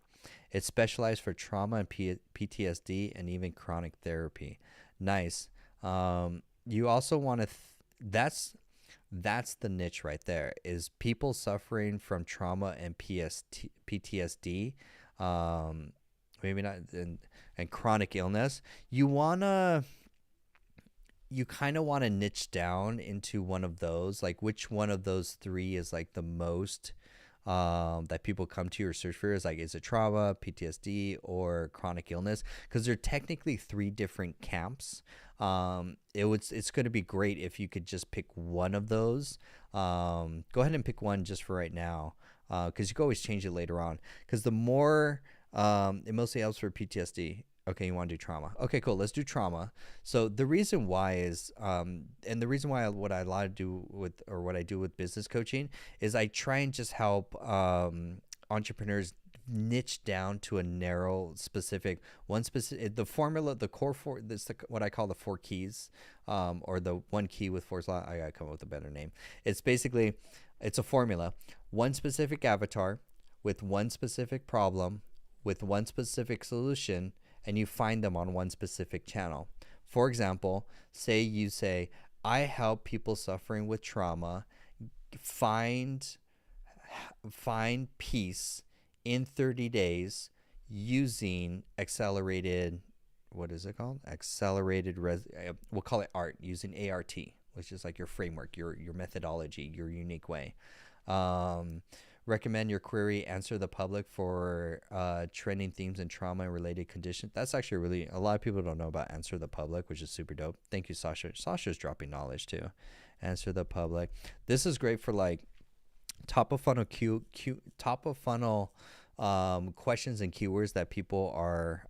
A: It's specialized for trauma and PTSD and even chronic therapy. Nice. You also want to that's the niche right there, is people suffering from trauma and PTSD, maybe not, and chronic illness. You kind of want to niche down into one of those, like which one of those three is like the most that people come to or search for. Is like, is it trauma, PTSD, or chronic illness? Because they're technically three different camps. It's going to be great if you could just pick one of those. Go ahead and pick one just for right now, because you can always change it later on. Because the more it mostly helps for PTSD. Okay, you want to do trauma. Okay, cool. Let's do trauma. So the reason why is, and the reason why what I like to do with, or what I do with business coaching, is I try and just help entrepreneurs niche down to a narrow, specific, the formula, the core four. This what I call the 4 keys, or the 1 key with 4 slots. I gotta come up with a better name. It's basically, it's a formula. One specific avatar with one specific problem with one specific solution, and you find them on one specific channel. For example, you say, I help people suffering with trauma find peace in 30 days using accelerated, what is it called? We'll call it ART, using ART, which is like your framework, your methodology, your unique way. Recommend your query answer the public for trending themes and trauma and related conditions. That's actually really, a lot of people don't know about answer the public, which is super dope. Thank you, Sasha. Sasha's dropping knowledge too. Answer the public. This is great for like top of funnel questions and keywords that people are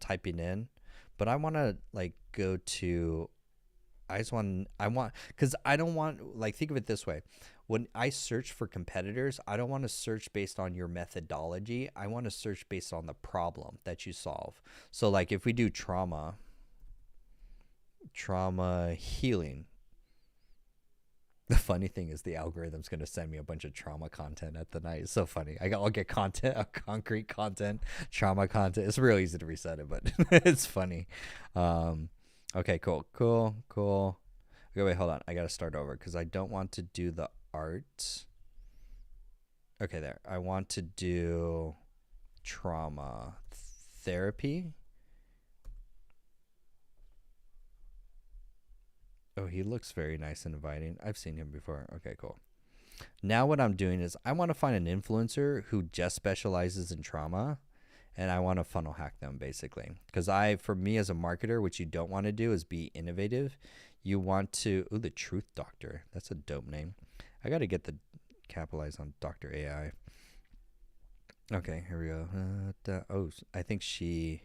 A: typing in. But I want to like go to, because I don't want, like, think of it this way. When I search for competitors, I don't want to search based on your methodology. I want to search based on the problem that you solve. So like if we do trauma healing, the funny thing is the algorithm's going to send me a bunch of trauma content at the night. It's so funny. I'll get concrete content, trauma content. It's real easy to reset it, but it's funny. Okay, cool. Okay, wait, hold on. I got to start over because I don't want to do the art. Okay, there. I want to do trauma therapy. Oh, he looks very nice and inviting. I've seen him before. Okay, cool. Now what I'm doing is I want to find an influencer who just specializes in trauma, and I want to funnel hack them basically. Because for me as a marketer, what you don't want to do is be innovative. You want to, the Truth Doctor. That's a dope name. I got to get the capitalize on Dr. AI. Okay, here we go. I think she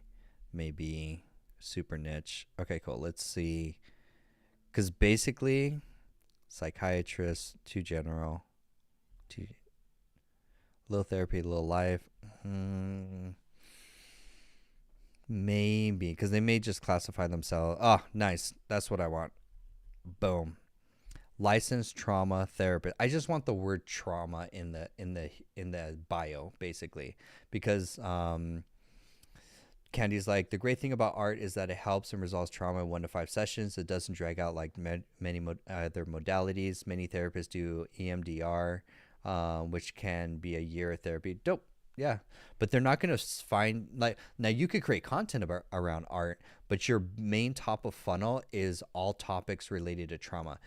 A: may be super niche. Okay, cool. Let's see. Because basically, psychiatrist, too general, little therapy, little life. Maybe, because they may just classify themselves. Oh, nice. That's what I want. Boom. Licensed trauma therapist. I just want the word trauma in the bio, basically, because Candy's like, the great thing about art is that it helps and resolves trauma in 1 to 5 sessions. It doesn't drag out like many other modalities. Many therapists do EMDR, which can be a year of therapy. Dope. Yeah, but they're not going to find, like, now you could create content around art, but your main top of funnel is all topics related to trauma.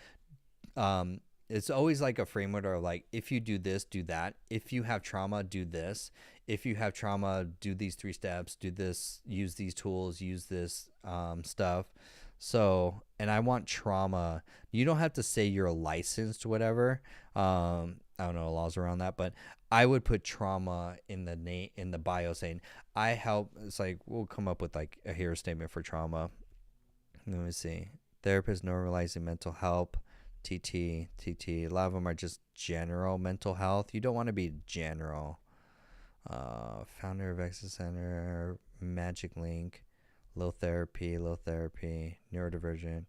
A: it's always like a framework or like, if you do this, do that. If you have trauma, do this. If you have trauma, do these 3 steps, do this, use these tools, use this stuff. So, and I want trauma. You don't have to say you're licensed, whatever. I don't know laws around that, but I would put trauma in the name, in the bio, saying I help. It's like, we'll come up with like a hero statement for trauma. Let me see. Therapist normalizing mental health. TT. A lot of them are just general mental health. You don't want to be general. Founder of Exit Center, Magic Link, low therapy, neurodivergent,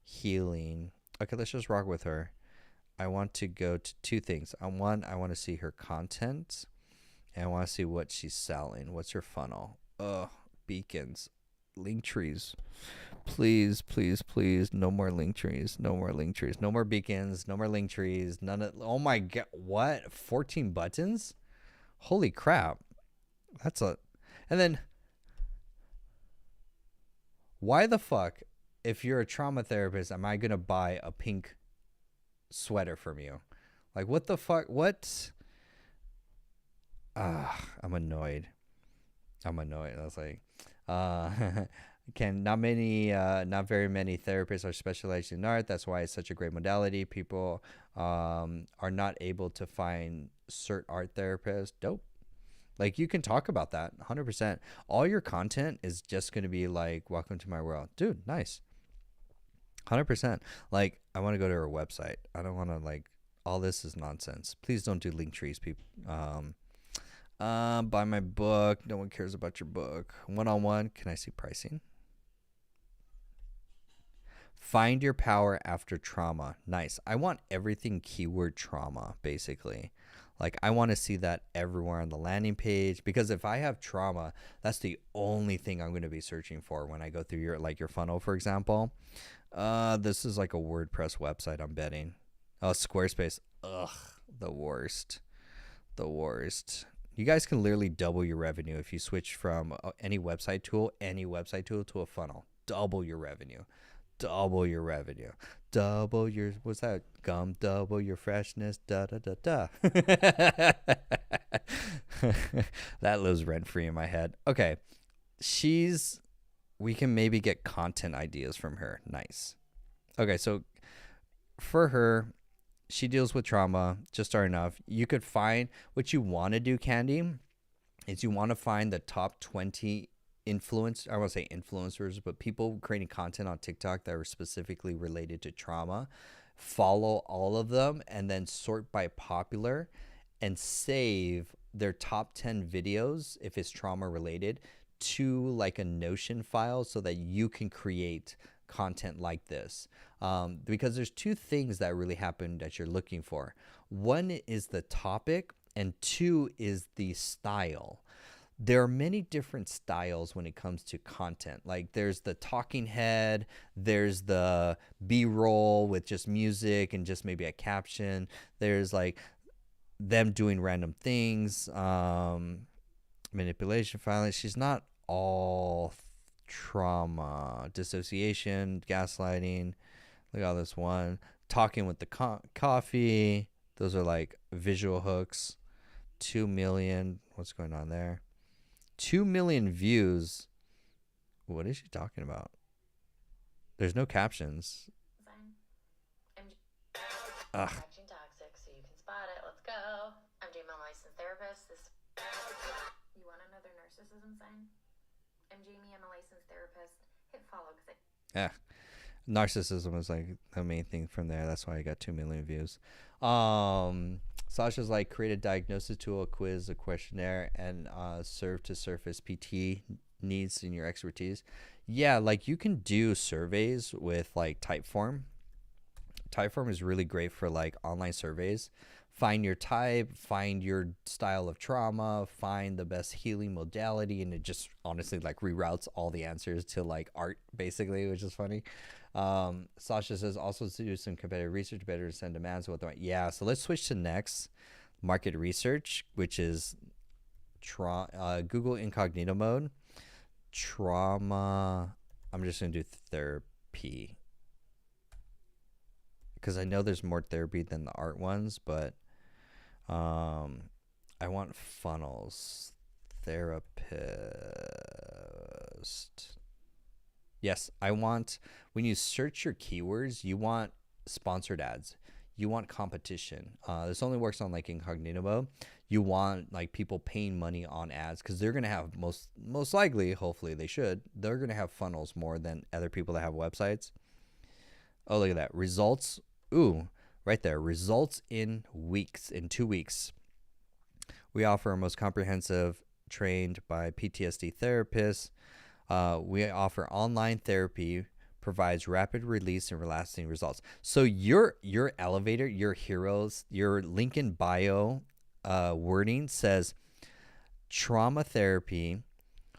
A: healing. Okay, let's just rock with her. I want to go to 2 things. I want to see her content, and I want to see what she's selling. What's her funnel? Beacons, link trees. Please, no more link trees. No more beacons. No more link trees. None of. Oh my god! What? 14 buttons? Holy crap! That's a. And then, why the fuck, if you're a trauma therapist, am I gonna buy a pink sweater from you? Like, what the fuck? What? I'm annoyed. I was like, not very many therapists are specialized in art. That's why it's such a great modality. People are not able to find cert art therapists. Dope. Like, you can talk about that 100%. All your content is just going to be like, welcome to my world. Dude, nice. 100%. Like, I want to go to her website. I don't want to, like, all this is nonsense. Please don't do link trees, people. Buy my book. No one cares about your book. One-on-one. Can I see pricing? Find your power after trauma. Nice. I want everything keyword trauma, basically. Like, I want to see that everywhere on the landing page, because if I have trauma, that's the only thing I'm going to be searching for when I go through your funnel, for example. This is like a WordPress website, I'm betting. Oh, Squarespace. Ugh, the worst. You guys can literally double your revenue if you switch from any website tool to a funnel. Double your revenue. Double your what's that gum? Double your freshness. Da. That lives rent free in my head. Okay. We can maybe get content ideas from her. Nice. Okay. So for her, she deals with trauma just starting off. You could find what you want to do, Candy, is you want to find the top 20 influencers, but people creating content on TikTok that are specifically related to trauma. Follow all of them and then sort by popular and save their top 10 videos, if it's trauma related, to like a Notion file so that you can create content like this. Because there's 2 things that really happen that you're looking for. 1 is the topic, and 2 is the style. There are many different styles when it comes to content. Like, there's the talking head, there's the B-roll with just music and just maybe a caption. There's like them doing random things, manipulation, violence. She's not all trauma, dissociation, gaslighting. Look at all this one. Talking with the coffee. Those are like visual hooks. 2 million. What's going on there? 2 million views. What is she talking about? There's no captions. Ugh.
B: Toxic, so you can spot it. Let's go. I'm Jamie, I'm a licensed therapist. You want another narcissism sign? I'm Jamie, I'm a licensed therapist. Hit follow because
A: Yeah. Narcissism is like the main thing from there. That's why I got 2 million views. Sasha's like, create a diagnosis tool, a quiz, a questionnaire, and serve to surface PT needs in your expertise. Yeah, like you can do surveys with like Typeform. Typeform is really great for like online surveys. Find your type, find your style of trauma, find the best healing modality, and it just honestly like reroutes all the answers to like art, basically, which is funny. Sasha says also to do some competitive research, better to send demands. Yeah, so let's switch to next market research, which is Google incognito mode. Trauma. I'm just gonna do therapy. because I know there's more therapy than the art ones, but I want funnels. Therapist. Yes, I want, when you search your keywords, you want sponsored ads. You want competition. This only works on like Incognito. You want like people paying money on ads because they're gonna have most likely, hopefully they should, they're gonna have funnels more than other people that have websites. Oh, look at that. Results. Ooh, right there. Results in 2 weeks. We offer our most comprehensive, trained by PTSD therapists. We offer online therapy, provides rapid release and lasting results. So your elevator, your heroes, your link in bio wording says trauma therapy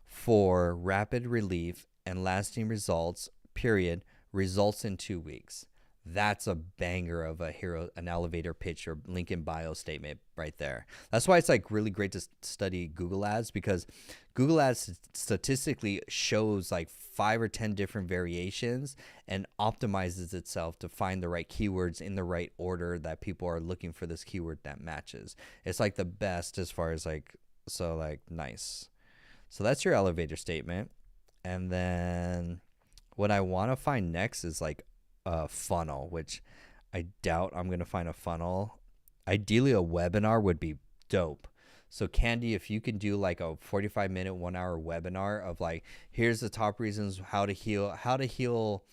A: for rapid relief and lasting results, period, results in 2 weeks. That's a banger of an elevator pitch or link in bio statement right there. That's why it's like really great to study Google Ads, because Google Ads statistically shows like 5 or 10 different variations and optimizes itself to find the right keywords in the right order that people are looking for this keyword that matches. It's like the best as far as like, so like nice. So that's your elevator statement. And then what I want to find next is like a funnel, which I doubt I'm going to find a funnel. Ideally, a webinar would be dope. So Candy, if you can do like a 45-minute, 1-hour webinar of like, here's the top reasons how to heal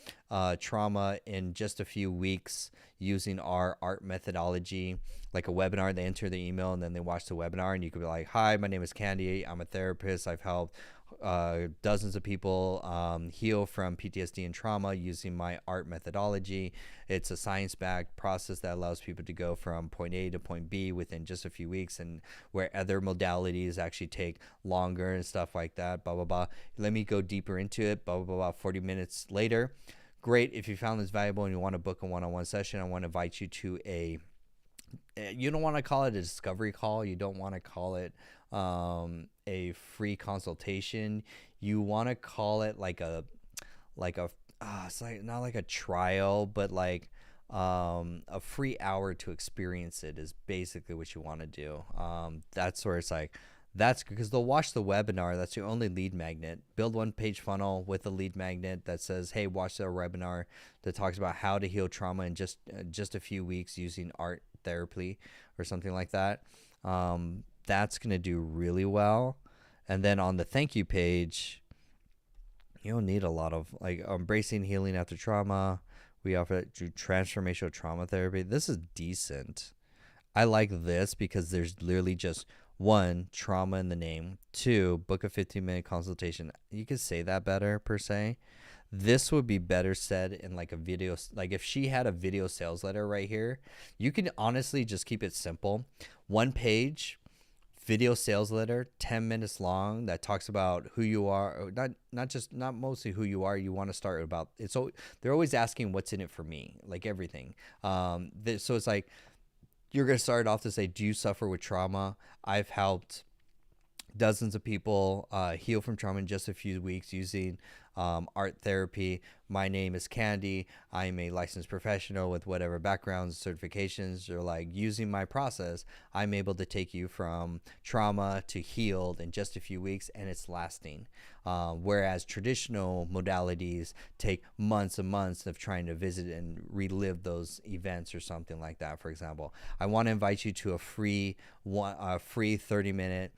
A: trauma in just a few weeks using our art methodology, like a webinar, they enter the email and then they watch the webinar, and you could be like, hi, my name is Candy. I'm a therapist. I've helped dozens of people heal from PTSD and trauma using my art methodology. It's a science-backed process that allows people to go from point A to point B within just a few weeks, and where other modalities actually take longer and stuff like that, blah, blah, blah. Let me go deeper into it, blah, blah, blah, blah. 40 minutes later. Great. If you found this valuable and you want to book a one-on-one session, I want to invite you to you don't want to call it a discovery call. You don't want to call it a free consultation. You want to call it it's like not like a trial, but like a free hour to experience it is basically what you want to do. That's where it's like, that's because they'll watch the webinar. That's your only lead magnet. Build one page funnel with a lead magnet that says, hey, watch the webinar that talks about how to heal trauma in just a few weeks using art therapy or something like that. That's going to do really well. And then on the thank you page, you don't need a lot of like embracing healing after trauma. We offer transformational trauma therapy. This is decent. I like this because there's literally just 1, trauma in the name. 2, book a 15-minute consultation. You could say that better per se. This would be better said in like a video. Like if she had a video sales letter right here, you can honestly just keep it simple. 1 page video sales letter, 10 minutes long, that talks about who you are. Not mostly who you are. You want to start about it. So they're always asking what's in it for me, like everything. So it's like, you're going to start off to say, do you suffer with trauma? I've helped dozens of people heal from trauma in just a few weeks using art therapy. My name is Candy. I'm a licensed professional with whatever backgrounds, certifications, or like using my process, I'm able to take you from trauma to healed in just a few weeks, and it's lasting. Whereas traditional modalities take months and months of trying to visit and relive those events or something like that. For example, I want to invite you to a free 30-minute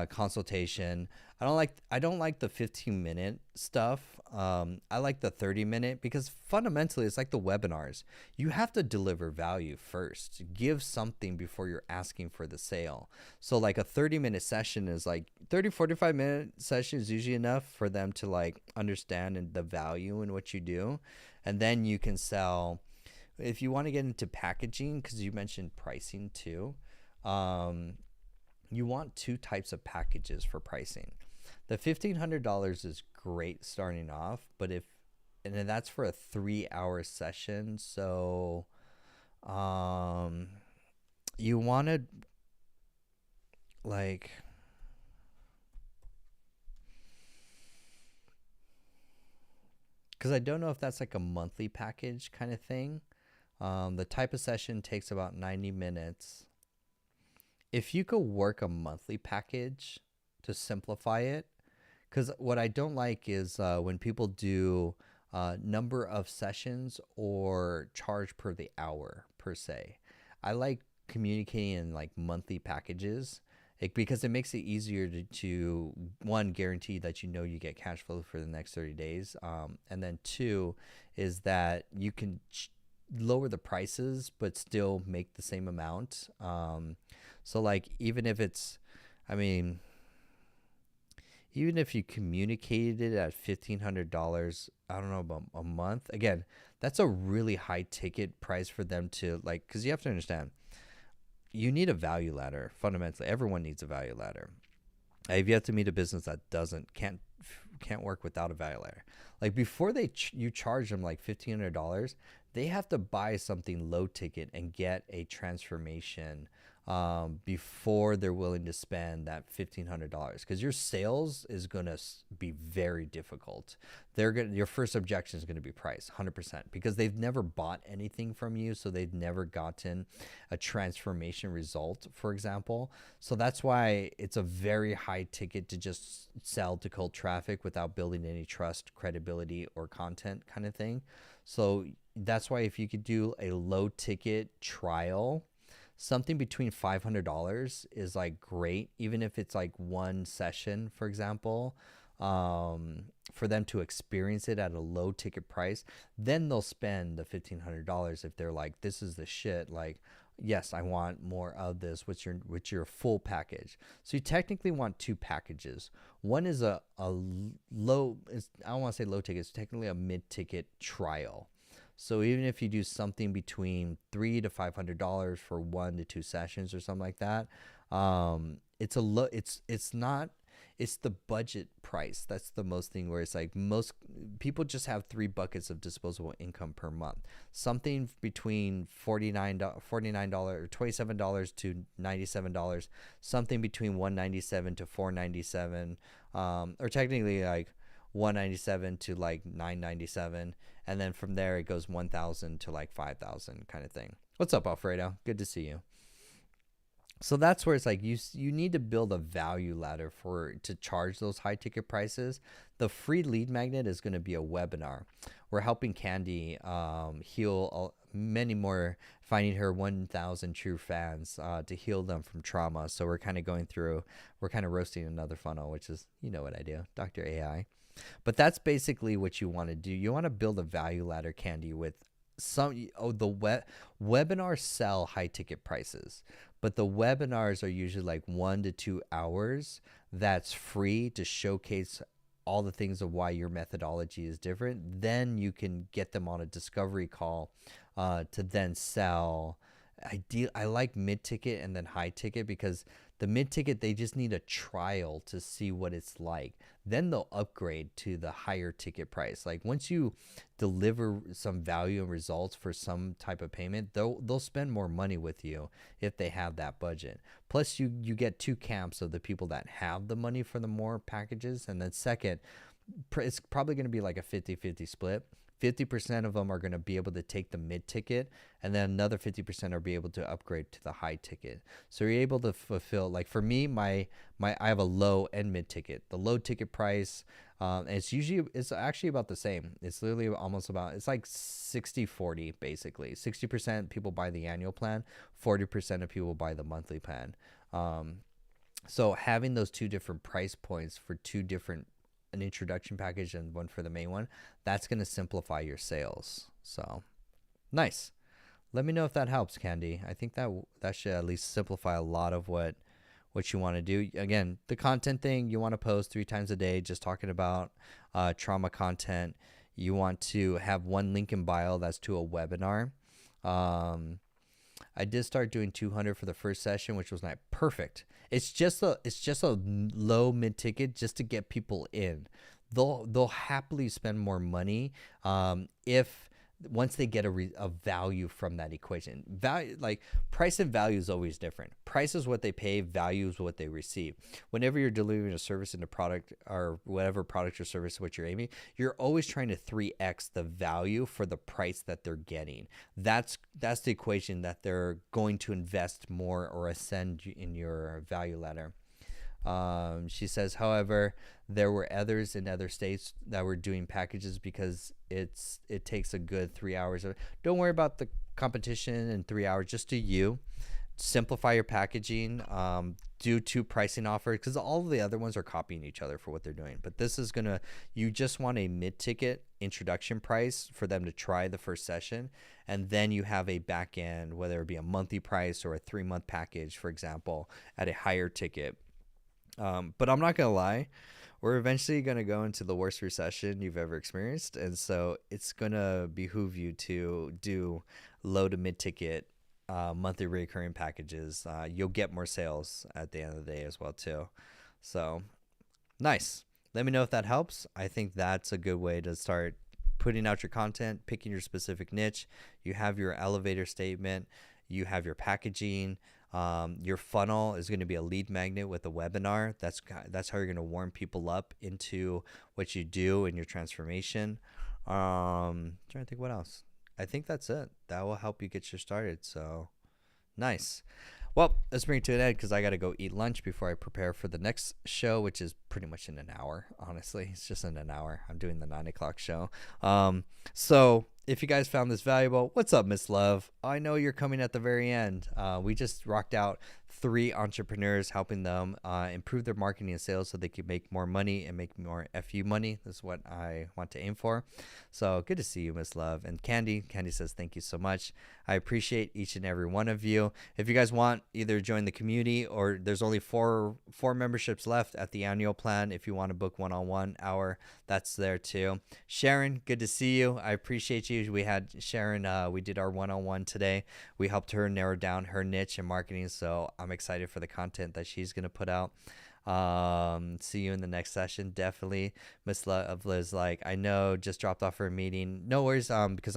A: consultation. I don't like the 15-minute stuff. I like the 30-minute because fundamentally it's like the webinars. You have to deliver value first. Give something before you're asking for the sale. So like a 30-minute session is like 45-minute session is usually enough for them to like understand the value in what you do. And then you can sell. If you want to get into packaging, because you mentioned pricing too, you want 2 types of packages for pricing. The $1,500 is great starting off, but and then that's for a 3-hour session. So, you want to like, because I don't know if that's like a monthly package kind of thing. The type of session takes about 90 minutes. If you could work a monthly package to simplify it, because what I don't like is when people do number of sessions or charge per the hour per se. I like communicating in like monthly packages because it makes it easier to one, guarantee that you know you get cash flow for the next 30 days. And then two is that you can lower the prices but still make the same amount. So like even if it's, I mean, even if you communicated it at $1,500, I don't know, about a month, again, that's a really high ticket price for them to like, because you have to understand, you need a value ladder. Fundamentally, everyone needs a value ladder. I've yet to meet a business that can't work without a value ladder. Like before you charge them like $1,500, they have to buy something low ticket and get a transformation before they're willing to spend that $1,500, because your sales is gonna be very difficult. Your first objection is gonna be price, 100%, because they've never bought anything from you, so they've never gotten a transformation result, for example. So that's why it's a very high ticket to just sell to cold traffic without building any trust, credibility, or content kind of thing. So that's why if you could do a low ticket trial, something between $500 is like great, even if it's like one session, for example, for them to experience it at a low ticket price. Then they'll spend the $1,500 if they're like, this is the shit. Like, yes, I want more of this. What's your full package? So you technically want two packages. One is a low, I don't want to say low ticket, it's technically a mid ticket trial. So even if you do something between $300 to $500 for 1 to 2 sessions or something like that, it's the budget price. That's the most thing, where it's like most people just have 3 buckets of disposable income per month. Something between $49 or $27 to $97, something between $197 to $497, or technically like $197 to like $997, and then from there it goes $1,000 to like $5,000 kind of thing. What's up, Alfredo? Good to see you. So that's where it's like you need to build a value ladder to charge those high ticket prices. The free lead magnet is going to be a webinar. We're helping Candy heal many more, finding her 1,000 true fans to heal them from trauma. So we're kind of roasting another funnel, which is, you know what I do, Dr. AI. But that's basically what you want to do. You want to build a value ladder, Candy, with webinars sell high ticket prices, but the webinars are usually like 1 to 2 hours. That's free to showcase all the things of why your methodology is different. Then you can get them on a discovery call to then sell. I like mid ticket and then high ticket, because the mid ticket, they just need a trial to see what it's like. Then they'll upgrade to the higher ticket price. Like once you deliver some value and results for some type of payment, they'll spend more money with you if they have that budget. Plus you get 2 camps of the people that have the money for the more packages. And then second, it's probably going to be like a 50-50 split. 50% of them are going to be able to take the mid ticket, and then another 50% are be able to upgrade to the high ticket. So you're able to fulfill, like for me, I have a low and mid ticket. The low ticket price, it's actually about the same. It's literally almost it's like 60-40 basically. 60% people buy the annual plan, 40% of people buy the monthly plan. So having those 2 different price points for 2 different, an introduction package and one for the main one, that's going to simplify your sales. So nice. Let me know if that helps, Candy. I think that should at least simplify a lot of what you want to do. Again, the content thing, you want to post 3 times a day just talking about trauma content. You want to have 1 link in bio that's to a webinar. I did start doing 200 for the first session, which was not perfect. It's just a low mid ticket just to get people in. They'll happily spend more money if once they get a value from that equation. Value, like price and value is always different. Price is what they pay, value is what they receive. Whenever you're delivering a service in a product or whatever product or service what you're aiming, you're always trying to 3x the value for the price that they're getting. That's the equation that they're going to invest more or ascend in your value ladder. She says, however, there were others in other states that were doing packages because it takes a good 3 hours. Don't worry about the competition in 3 hours. Just do you. Simplify your packaging. Do 2 pricing offers because all of the other ones are copying each other for what they're doing. But this is you just want a mid-ticket introduction price for them to try the first session. And then you have a back end, whether it be a monthly price or a 3-month package, for example, at a higher ticket. But I'm not going to lie, we're eventually going to go into the worst recession you've ever experienced. And so it's going to behoove you to do low to mid ticket monthly recurring packages. You'll get more sales at the end of the day as well, too. So nice. Let me know if that helps. I think that's a good way to start putting out your content, picking your specific niche. You have your elevator statement. You have your packaging. Your funnel is going to be a lead magnet with a webinar. That's how you're going to warm people up into what you do in your transformation. Trying to think what else. I think that's it. That will help you get you started. So nice. Well, let's bring it to an end because I got to go eat lunch before I prepare for the next show, which is pretty much in an hour. Honestly, it's just in an hour. I'm doing the 9:00 show. So if you guys found this valuable, what's up, Miss Love? I know you're coming at the very end. We just rocked out 3 entrepreneurs, helping them improve their marketing and sales so they can make more money and make more FU money. That's what I want to aim for. So good to see you, Miss Love. And Candy says, thank you so much. I appreciate each and every one of you. If you guys want, either join the community or there's only four memberships left at the annual plan. If you want to book one-on-one hour, that's there too. Sharon, good to see you. I appreciate you. We had Sharon, we did our one-on-one today. We helped her narrow down her niche in marketing. So I'm excited for the content that she's going to put out. See you in the next session. Definitely. Miss Love is like, I know, just dropped off for a meeting. No worries. Because I'm